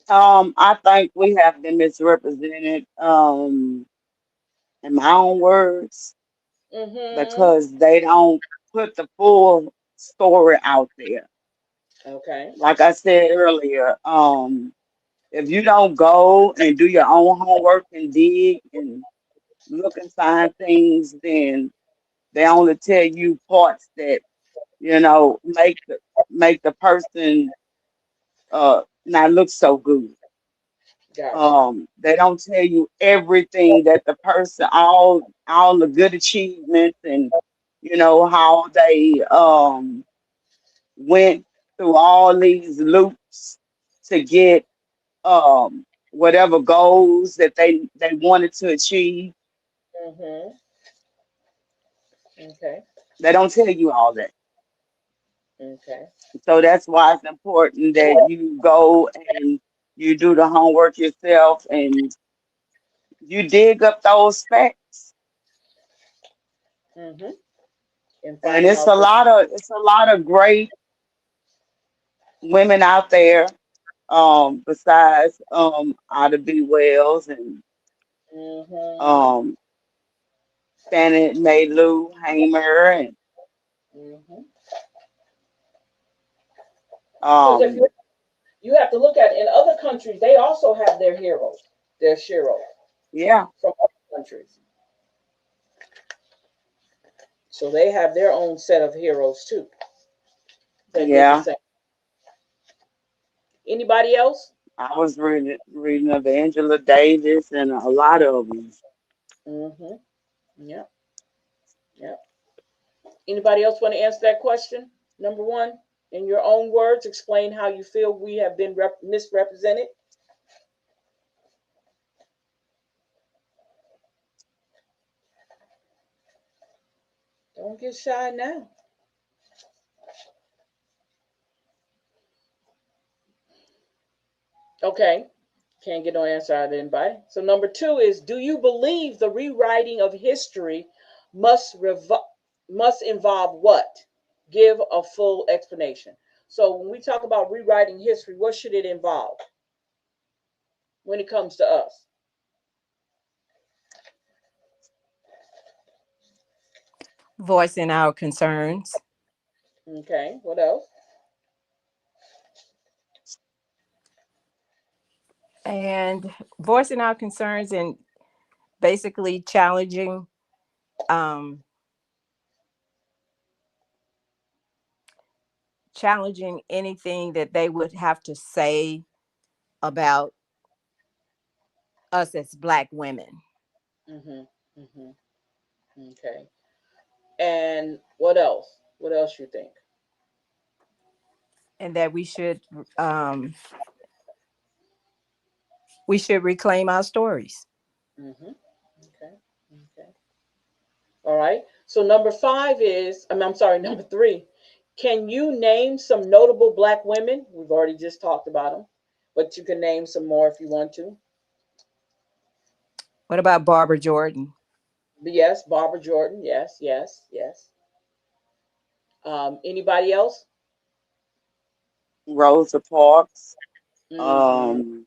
I think we have been misrepresented, in my own words, Mm-hmm. because they don't put the full story out there. Okay. Like I said earlier, if you don't go and do your own homework and dig and look and find things, then they only tell you parts that, make the person not look so good. Gotcha. They don't tell you everything that the person, all the good achievements, and how they went through all these loops to get whatever goals that they wanted to achieve. Mm-hmm. Okay. They don't tell you all that. Okay. So that's why it's important that you go and you do the homework yourself and you dig up those facts. Mm-hmm. And And find it's out a the. lot of great women out there, besides Ida B. Wells and Mm-hmm. um Fannie Mae Lou Hamer and Mm-hmm. Because if um you have to look at in other countries, they also have their heroes, their sheroes yeah, from other countries. So they have their own set of heroes too that did the yeah. same. Anybody else? I was reading of Angela Davis and a lot of them. Mm-hmm. Yeah. Yeah. Anybody else want to answer that question? Number one, in your own words, explain how you feel we have been misrepresented. Don't get shy now. Okay. Can't get no answer out of anybody. So number two is, do you believe the rewriting of history must must involve what? Give a full explanation. So when we talk about rewriting history, what should it involve when it comes to us? Voicing our concerns Okay. What else? and voicing our concerns and basically um, challenging anything that they would have to say about us as Black women, Mm-hmm. Mm-hmm. Okay. And what else? What else you think? and that we should reclaim our stories. Mm-hmm. Okay. Okay. All right. So number five is, I'm sorry, number three. Can you name some notable Black women? We've already just talked about them, but you can name some more if you want to. What about Barbara Jordan? But yes, Barbara Jordan. Yes, yes, yes. Anybody else? Rosa Parks, Mm-hmm. um,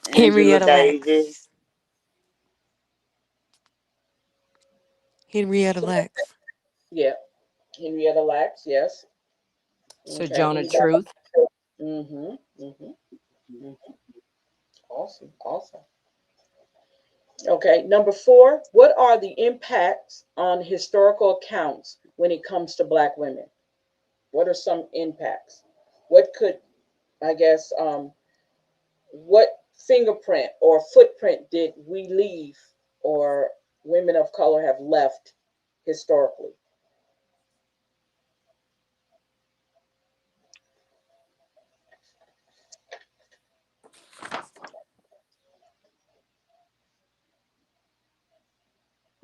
Angela Henrietta Lacks. Davis. Henrietta So Lacks. yeah, Henrietta Lacks. Yes. Okay. Sojourner Anybody? Truth. Mm-hmm. Mm-hmm. Mm-hmm. Awesome. Awesome. Okay. Number four. What are the impacts on historical accounts when it comes to Black women? What are some impacts? What could, I guess, what fingerprint or footprint did we leave or women of color have left historically?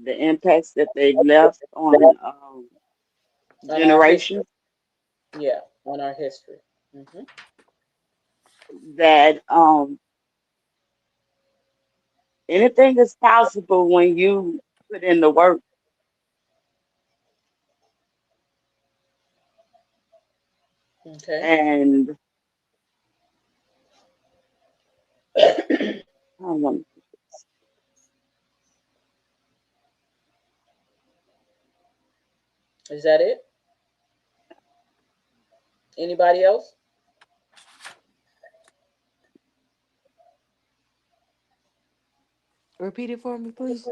The impacts that they left on On our history. generations, Yeah, on our history. Hmm. that anything is possible when you put in the work. Okay. And I don't know, Is that it? Anybody else? Repeat it for me, please.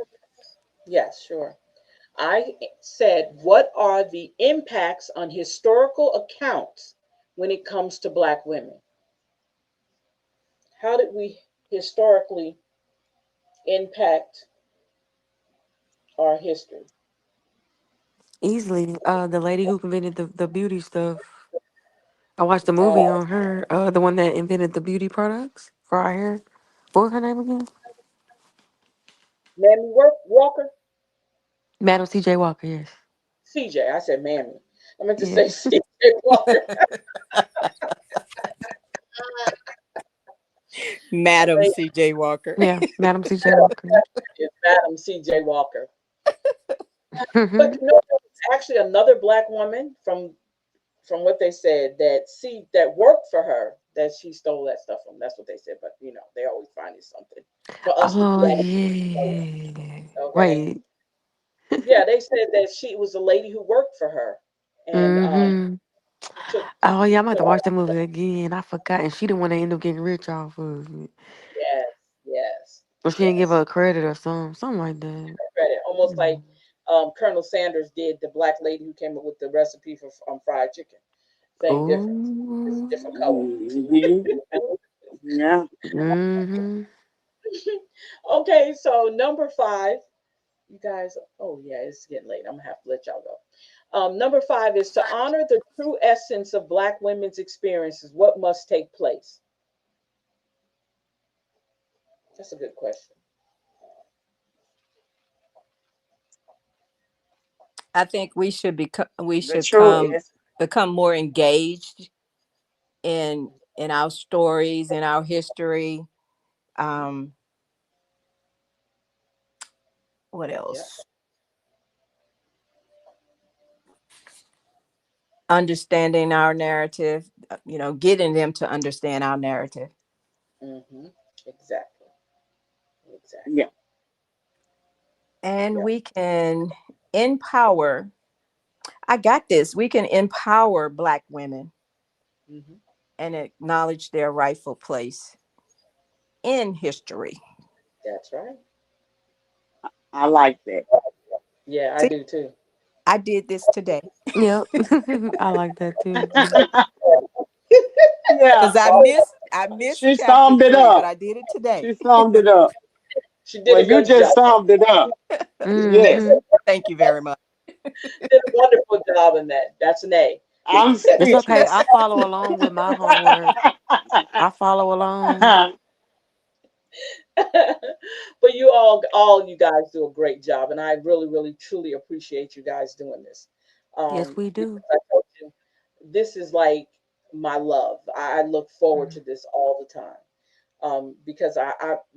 Yes, sure. I said, what are the impacts on historical accounts when it comes to Black women? How did we historically impact our history? Easily. The lady who invented the beauty stuff. I watched the Uh, movie on her. The one that invented the beauty products for our hair. What was her name again? Mammy Walker? Madam C.J. Walker. Yes. CJ. I said Mammy. I meant to Yeah. say CJ Walker. I Madam think C.J. Walker. Yeah. Madam C.J. Walker. it's Madam CJ Walker. But Mhm. no, it's actually another Black woman from what they said that worked for her that she stole that stuff from. That's what they said. But they always finding something for us Oh Black. yeah. Okay. Wait. Yeah, they said that she was a lady who worked for her, and Mm-hmm. she took Oh yeah, I'm about to took. watch that movie again. I forgot, and she the one that ended up getting rich off of it. Yes, yes, Or she didn't give yes. her credit or something like that. Credit, almost like Mm. Colonel Sanders did the Black lady who came up with the recipe for fried chicken. Same difference. It's a different Oh. color. Hmm. Yeah. Mm-hmm. Okay, so number five, you guys. Oh yeah, it's getting late. I'm gonna have to let y'all go. Number five is to honor the true essence of Black women's experiences. What must take place? That's a good question. I think we The should true come is become more engaged in our stories, in our history. Um, what Yeah. else? Understanding our narrative, getting them to understand our narrative. Mm-hmm. Exactly. Exactly. yeah. And Yep. we can empower, I got this, we can empower Black women Mm-hmm. and acknowledge their rightful place in history. That's right. I like that. Yeah, I See, do too. I did this today Yep. I like that too. Yeah. because I missed She chapter summed it 3, but up. I did it today. She summed it up. She did Well, a you good just job. summed it up. Yes. Mm-hmm. Thank you very much. Did a wonderful job in that. That's an A. I'm It's okay. speechless. I follow along with my homework. I follow along. But all you guys do a great job, and I really, really, truly appreciate you guys doing this. Yes, we Because do. I told you, this is like my love. I look forward Mm. to this all the time. Because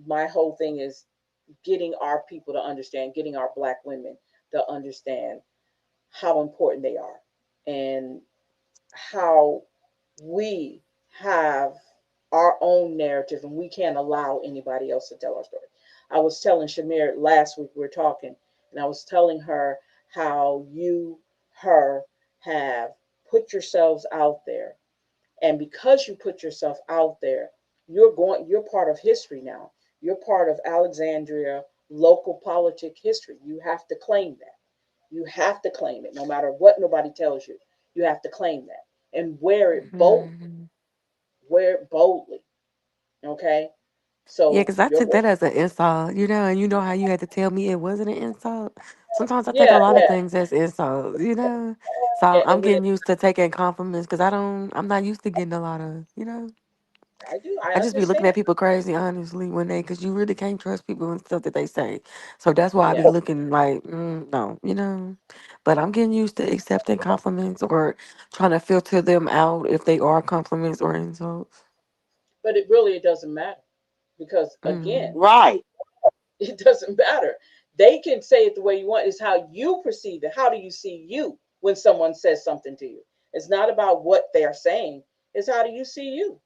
my whole thing is getting our people to understand, getting our Black women to understand how important they are, and how we have our own narrative and we can't allow anybody else to tell our story. I was telling Shamir last week, we were talking, and I was telling her how her, have put yourselves out there. And because you put yourself out there, you're part of history now. You're part of Alexandria local politic history. You have to claim that. You have to claim it no matter what nobody tells you. You have to claim that and wear it boldly. Mhm. Wear it boldly. Okay? Yeah, So because I you're took going. that as an insult, and you know how you had to tell me it wasn't an insult. Sometimes I take a Yeah, lot of yeah. things as insults. So I'm And then getting used to taking compliments because I'm not used to getting a lot of. I do, I I just be looking understand. at people crazy, honestly, because you really can't trust people and stuff that they say. So that's why I Yeah. be looking like, no. But I'm getting used to accepting compliments or trying to filter them out if they are compliments or insults. But it doesn't matter because again, Mm-hmm. Right. it doesn't matter. They can say it the way you want. It's how you perceive it. How do you see you when someone says something to you? It's not about what they're saying. It's how do you see you?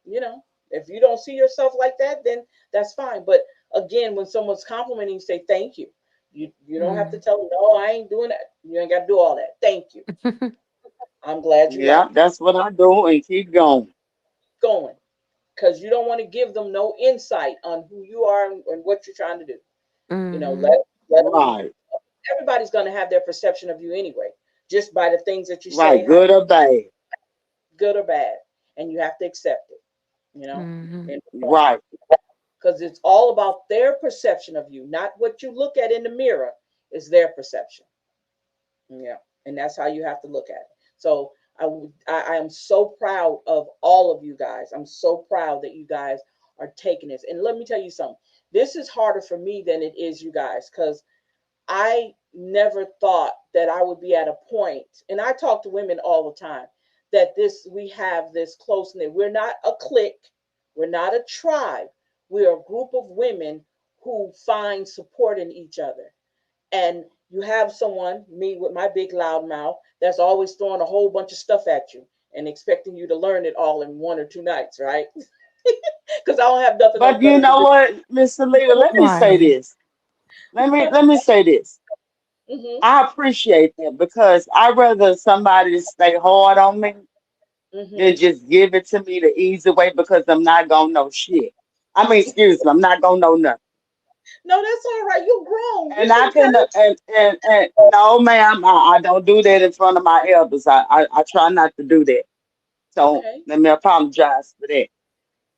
You know, if you don't see yourself like that, then that's fine. But again, when someone's complimenting you, say thank you. You don't have to tell them, no, I ain't doing that. You ain't got to do all that. Thank you. I'm glad you Yeah, like it. that's what I do and keep going. Going. because you don't want to give them no insight on who you are and what you're trying to do. You know, Mm-hmm. let them. Right. Everybody's going to have their perception of you anyway, just by the things that you say, Right. how Good or bad. good or bad, and you have to accept it. You know, Mm-hmm. and Right. because it's all about their perception of you, not what you look at in the mirror. Is their perception. Yeah, and that's how you have to look at it. So I am so proud of all of you guys. I'm so proud that you guys are taking this. And let me tell you something. This is harder for me than it is you guys, because I never thought that I would be at a point, and I talk to women all the time, that this we have this close knit. We're not a clique, we're not a tribe. We're a group of women who find support in each other. And you have someone, me with my big loud mouth, that's always throwing a whole bunch of stuff at you and expecting you to learn it all in 1 or 2 nights, right? Because I don't have nothing else But you better to know do. what, Miss Alita, let me say Right. this. Let me say this. Hmm. I appreciate that because I'd rather somebody stay hard on me than Hmm. just give it to me the easy way because I'm not gonna know shit. I mean, excuse me, I'm not gonna know nothing. No, that's all right. You're grown. You And I can can curse. and no, ma'am, I don't do that in front of my elders. I try not to do that. So Okay. let me apologize for that.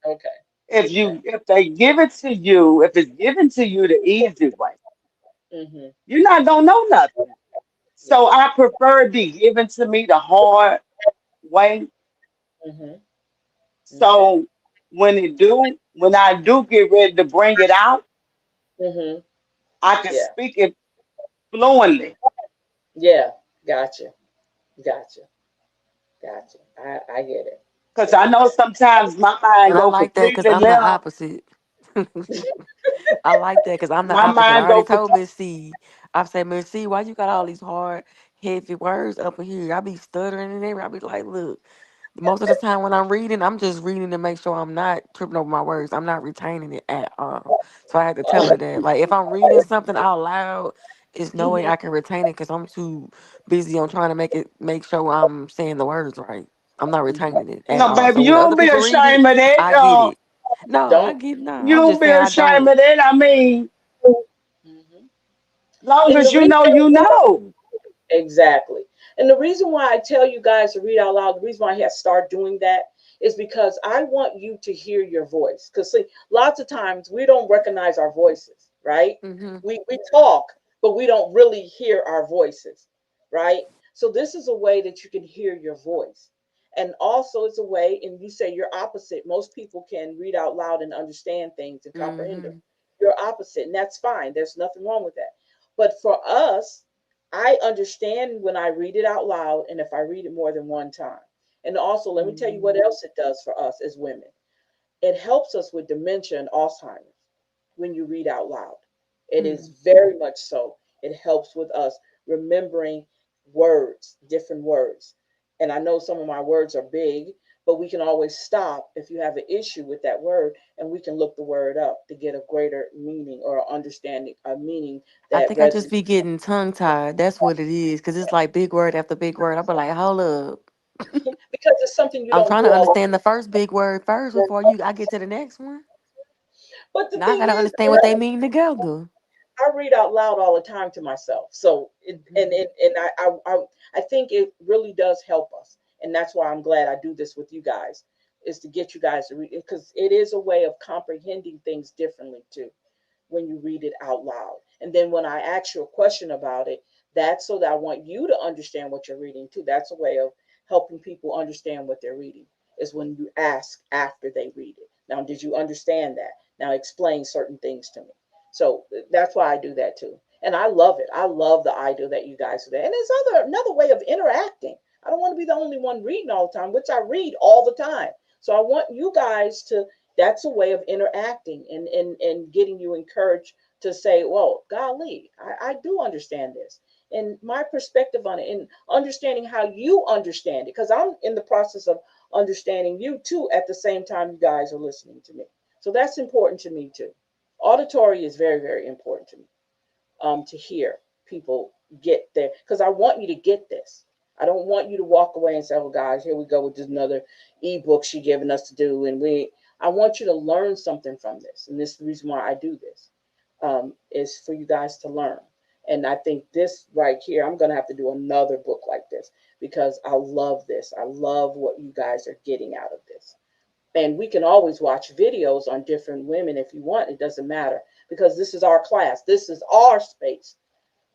Okay. Okay. If they give it to you, if it's given to you the easy way, Hmm. you're not gonna know nothing. Yeah. So I prefer it be given to me the hard way. Hmm. Okay. So when I do get ready to bring it out, Hmm. I can Yeah. speak it fluently. Yeah. Gotcha. Gotcha. Gotcha. I get it. Because I Yeah. know sometimes my mind And I go like that because completely I'm the left. opposite. I like that because I'm the My opposite. I mind already go told complete. Miss C. I said, Miss C, why you got all these hard, heavy words up in here? I be stuttering and everything. I be like, look, most of the time when I'm reading, I'm just reading to make sure I'm not tripping over my words. I'm not retaining it at all. So I had to tell her that. Like, if I'm reading something out loud, it's no way Hmm. I can retain it because I'm too busy on trying to make sure I'm saying the words right. I'm not Hmm. retaining it at No, all. baby, So when you'll other be people read it, ashamed of that. I get it. No, I Don't. get no. I'm You'll just be saying I ashamed don't. of that. I mean, Hmm. long And the as you reason know, you know. exactly. And the reason why I tell you guys to read out loud, the reason why I have to start doing that is because I want you to hear your voice. Because see, lots of times we don't recognize our voices, right? Hmm. We talk, but we don't really hear our voices, right? So this is a way that you can hear your voice. And also it's a way, and you say you're opposite. Most people can read out loud and understand things and comprehend them. Hmm. You're opposite, and that's fine. There's nothing wrong with that. But for us, I understand when I read it out loud and if I read it more than one time. And also, let me tell you what Hmm. else it does for us as women. It helps us with dementia and Alzheimer's when you read out loud. It is very much so. It helps with us remembering words, different words. And I know some of my words are big, but we can always stop if you have an issue with that word and we can look the word up to get a greater meaning or understanding, a meaning I that think I just resonates. be getting tongue tied. That's what it is. Cause it's like big word after big word. I be like, hold up. Because it's something you I'm don't trying do to all. understand the first big word first before I get to the next one. But the Now I thing gotta is, understand what they mean together. I read out loud all the time to myself. So I think it really does help us, and that's why I'm glad I do this with you guys, is to get you guys to read it because it is a way of comprehending things differently too when you read it out loud. And then when I ask you a question about it, that's so that I want you to understand what you're reading too. That's a way of helping people understand what they're reading, is when you ask after they read it. Now, did you understand that? Now explain certain things to me. So that's why I do that too. And I love it. I love the idea that you guys do that. And it's another way of interacting. I don't want to be the only one reading all the time, which I read all the time. So I want you guys to, that's a way of interacting and getting you encouraged to say, well, golly, I do understand this. And my perspective on it and understanding how you understand it, because I'm in the process of understanding you too at the same time you guys are listening to me. So that's important to me too. Auditory is very, very important to me, to hear people get there, because I want you to get this. I don't want you to walk away and say, "Oh, guys, here we go with just another ebook she giving us to do," and we. I want you to learn something from this, and this is the reason why I do this, is for you guys to learn. And I think this right here, I'm gonna have to do another book like this because I love this. I love what you guys are getting out of this. And we can always watch videos on different women if you want. It doesn't matter because this is our class. This is our space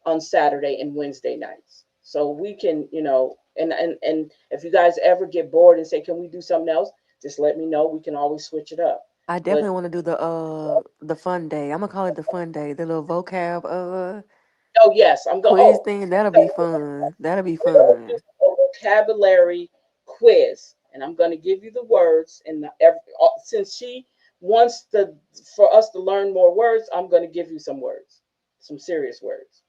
on Saturday and Wednesday nights. So we can, and if you guys ever get bored and say, "Can we do something else?" Just let me know. We can always switch it up. I But definitely want to do the fun day. I'm gonna call it the fun day. The little vocab oh yes, I'm going. quiz Oh, thing. That'll be so fun. That'll be we're going to fun. do a vocabulary quiz, and I'm going to give you the words. And since she wants for us to learn more words, I'm going to give you some words, some serious words.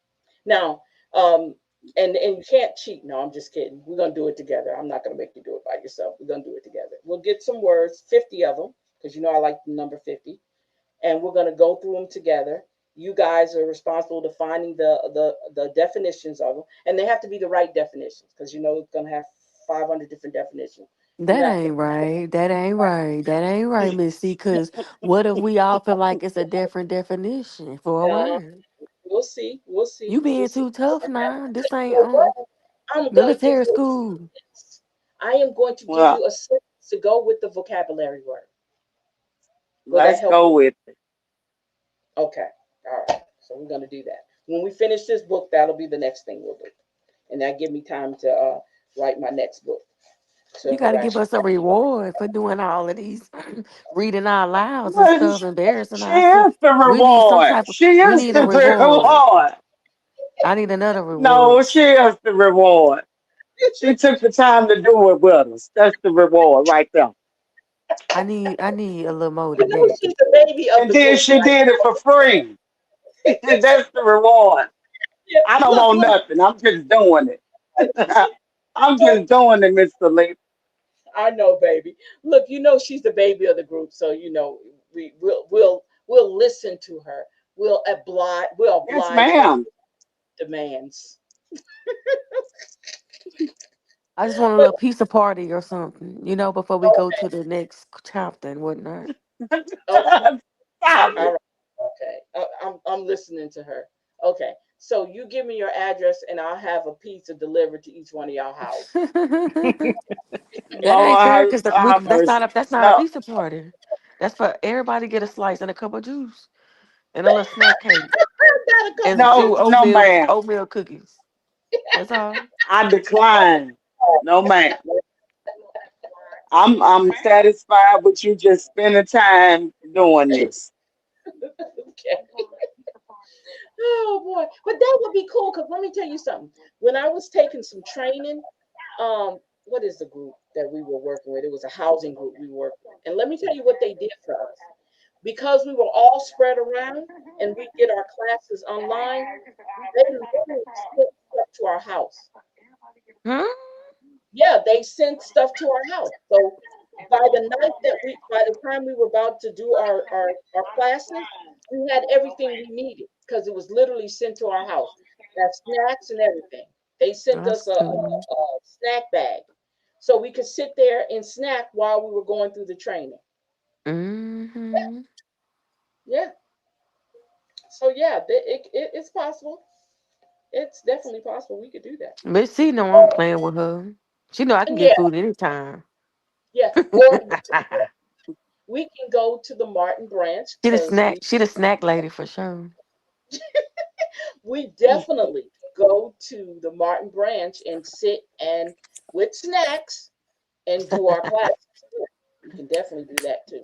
Now, um, and you can't cheat. No, I'm just kidding. We're gonna do it together. I'm not gonna make you do it by yourself. We're gonna do it together. We'll get some words, 50 of them, because I like the number 50, and we're gonna go through them together. You guys are responsible to finding the definitions of them, and they have to be the right definitions, because it's gonna have 500 different definitions. You That have to. ain't right. That ain't right. That ain't right, Missy. Cause what if we all feel like it's a different definition for a Uh, word? we'll see. We'll You see. We'll being see. too tough now. This You ain't know what? I'm gonna give military you a school. sentence. I am going to give Well, you a sentence to go with the vocabulary word. Will that let's help go you? with it. Okay. All right. So we're gonna do that. When we finish this book, that'll be the next thing we'll do, and that give me time to write my next book to You got to harass give you. us a reward for doing all of these reading out louds and Well, stuff, embarrassing she ourselves. is the We need some reward. type of. She We is need a the reward. reward. I need another No, reward. she is the reward. She took the time to do it with us. That's the reward right there. I need a little more You than know that. she's the baby of And the then group, she right? did it for free. That's the reward. Yeah. I don't Look, want look. nothing. I'm just doing it. She, I'm look. just doing it, Mr. Lee. I know, baby. Look, she's the baby of the group, so we'll listen to her. We'll Yes, oblige her ma'am. demands. I just want a But little pizza party or something, before we go okay, to the next chapter and whatnot. okay, Stop all it. right, okay. I'm listening to her. Okay, so you give me your address, and I'll have a pizza delivered to each one of y'all houses. That ain't fair Lord because have that's not mercy. a No, pizza party. That's for everybody get a slice and a cup of juice and a little snack cake Not a cup and of no, two juice. no, ma'am. oatmeal cookies. That's all. I decline. No, ma'am. I'm satisfied with you just spending time doing this. Okay. Oh boy, but that would be cool because let me tell you something. When I was taking some training, what is the group that we were working with? It was a housing group we worked with, and let me tell you what they did for us. Because we were all spread around and we did our classes online, they literally sent stuff to our house. Hmm? Yeah, they sent stuff to our house. So by the time we were about to do our classes, we had everything we needed because it was literally sent to our house. That snacks and everything. They sent us That's cool. a snack bag so we could sit there and snack while we were going through the training. Mm-hmm. Yeah. So yeah, it's possible. It's definitely possible we could do that. But she know I'm playing with her. She know I can And get yeah, food anytime. yeah. Or we can go to the Martin branch because She the snack lady for sure. we definitely go to the Martin branch and sit and with snacks and do our classes. We can definitely do that too.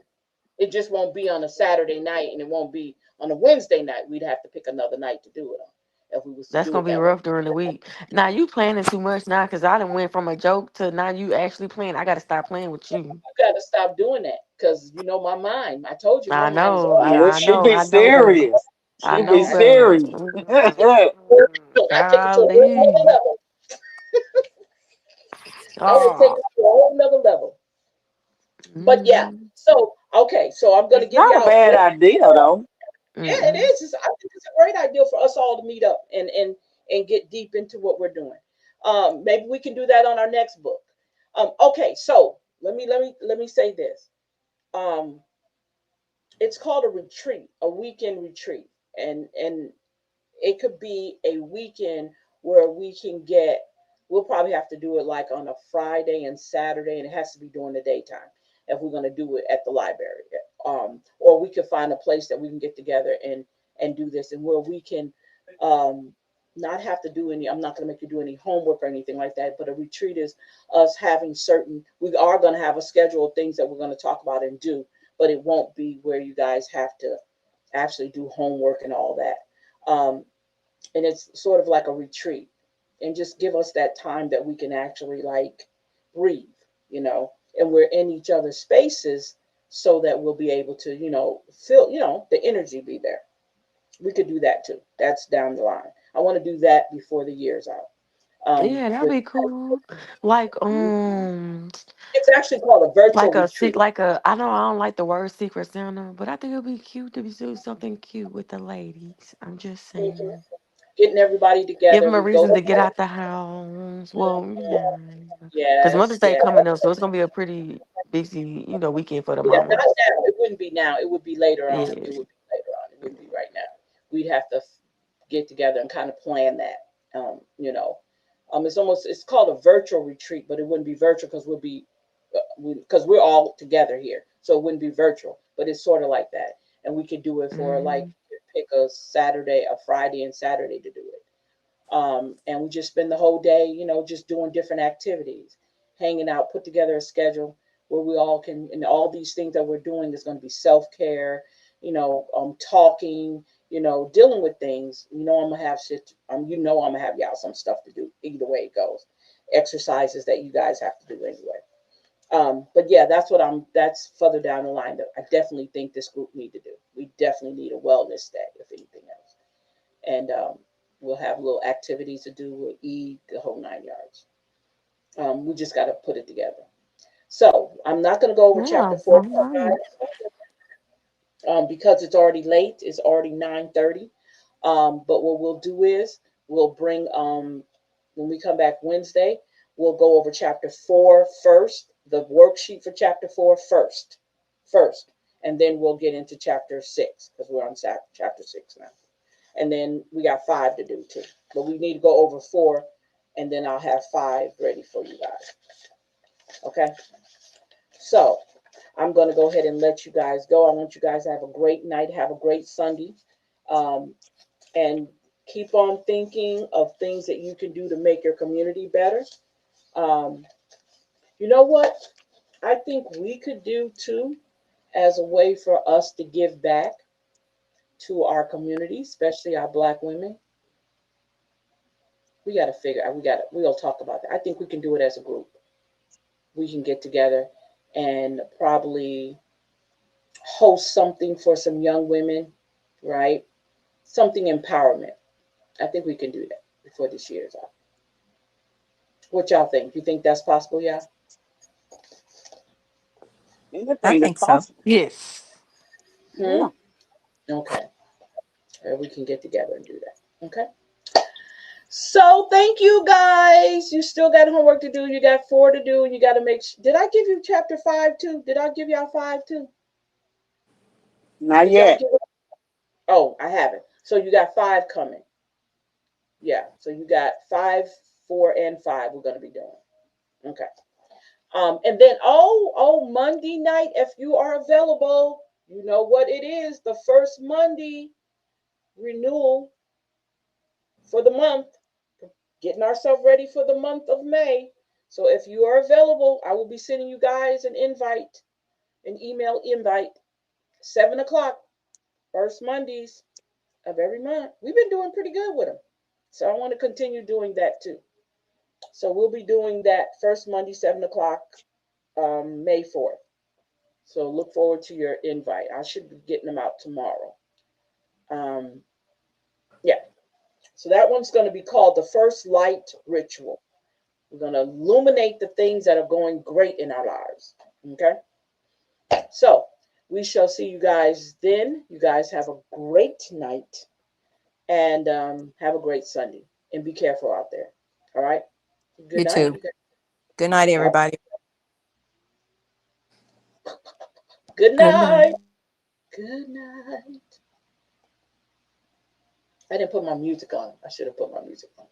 It just won't be on a Saturday night and it won't be on a Wednesday night. We'd have to pick another night to do it on if we was to That's do gonna it be that way. rough during the week. Now you planning too much now because I done went from a joke to now you actually playing. I gotta stop playing with you. You got to stop doing that because my mind. I told you my I mind is know, always. Well, she be I know, baby. serious. I She be know, I, baby. serious. I take it to a whole nother Golly. level. I will take Oh. it to a whole nother level. But yeah, Mm-hmm. so okay, so I'm gonna It's give not a y'all. bad idea, though. Yeah, it Mm-mm. is. I think it's a great idea for us all to meet up and get deep into what we're doing. Maybe we can do that on our next book. Okay, so let me say this. Um, it's called a retreat, a weekend retreat, and it could be a weekend where we can get, we'll probably have to do it like on a Friday and Saturday, and it has to be during the daytime if we're going to do it at the library. Or we could find a place that we can get together and do this, and where we can um, not have to do any, I'm not going to make you do any homework or anything like that, but a retreat is us having certain, we are going to have a schedule of things that we're going to talk about and do, but it won't be where you guys have to actually do homework and all that. And it's sort of like a retreat, and just give us that time that we can actually like breathe, and we're in each other's spaces, so that we'll be able to, feel, the energy be there. We could do that too. That's down the line. I want to do that before the year's out. Yeah, that'd With be cool. Like It's actually called a virtual retreat. I don't like the word secret Santa, but I think it'd be cute to be doing something cute with the ladies. I'm just Mhm. saying. Getting everybody Give together. them a We go reason to to get out the house. Well, yeah. Because yes, Mother's Day yes. coming up, so it's gonna be a pretty busy, weekend for the Yeah, not mamas. now. It wouldn't be now. It would be later on. Yeah. It would be later on. It wouldn't be right now. We'd have to get together and kind of plan that. It's called a virtual retreat, but it wouldn't be virtual because because we're all together here, so it wouldn't be virtual. But it's sort of like that, and we could do it for like Hmm. pick a Saturday, a Friday, and Saturday to do it. And we just spend the whole day, just doing different activities, hanging out, put together a schedule where we all can, and all these things that we're doing is going to be self care, talking, dealing with things. I'm gonna have shit. I'm gonna have y'all some stuff to do either way it goes. Exercises that you guys have to do anyway. But yeah, that's further down the line that I definitely think this group need to do. We definitely need a wellness day, if anything else. And we'll have little activities to do. We'll eat the whole 9 yards. We just got to put it together. So I'm not going to go over chapter Yeah, four all right. because it's already late. It's already 9:30. But what we'll do is we'll bring when we come back Wednesday, we'll go over chapter 4 first, the worksheet for chapter 4 first, and then we'll get into chapter 6 because we're on chapter 6 now. And then we got 5 to do too. But we need to go over 4, and then I'll have 5 ready for you guys. Okay. So I'm going to go ahead and let you guys go. I want you guys to have a great night, have a great Sunday, um, and keep on thinking of things that you can do to make your community better. Um, you know what? I think we could do too, as a way for us to give back to our community, especially our Black women. We got to figure out. We'll talk about that. I think we can do it as a group. We can get together and probably host something for some young women, right? Something empowerment. I think we can do that before this year's out. What y'all think? You think that's possible? Yeah. I Anything is think so. possible. Yes. Hmm. Yeah. Okay. We can get together and do that. Okay. So thank you guys. You still got homework to do. You got 4 to do, and you got to make. Did I give you chapter 5 too? Did I give y'all 5 too? Not Did y'all yet. give it? Oh, I haven't. So you got 5 coming. Yeah. So you got 5, 4, and 5. We're gonna be doing. Okay. And then Monday night, if you are available, you know what it is. The first Monday renewal for the month. Getting ourselves ready for the month of May. So if you are available, I will be sending you guys an email invite, 7 o'clock, first Mondays of every month. We've been doing pretty good with them. So I want to continue doing that too. So we'll be doing that first Monday, 7 o'clock, May 4th. So look forward to your invite. I should be getting them out tomorrow. Um, yeah. So that one's going to be called the First Light Ritual. We're going to illuminate the things that are going great in our lives. Okay. So we shall see you guys then. You guys have a great night and have a great Sunday. And be careful out there. All right. Good You night. too. Good night, All right. everybody. Good Good night. night. Good night. I didn't put my music on. I should have put my music on.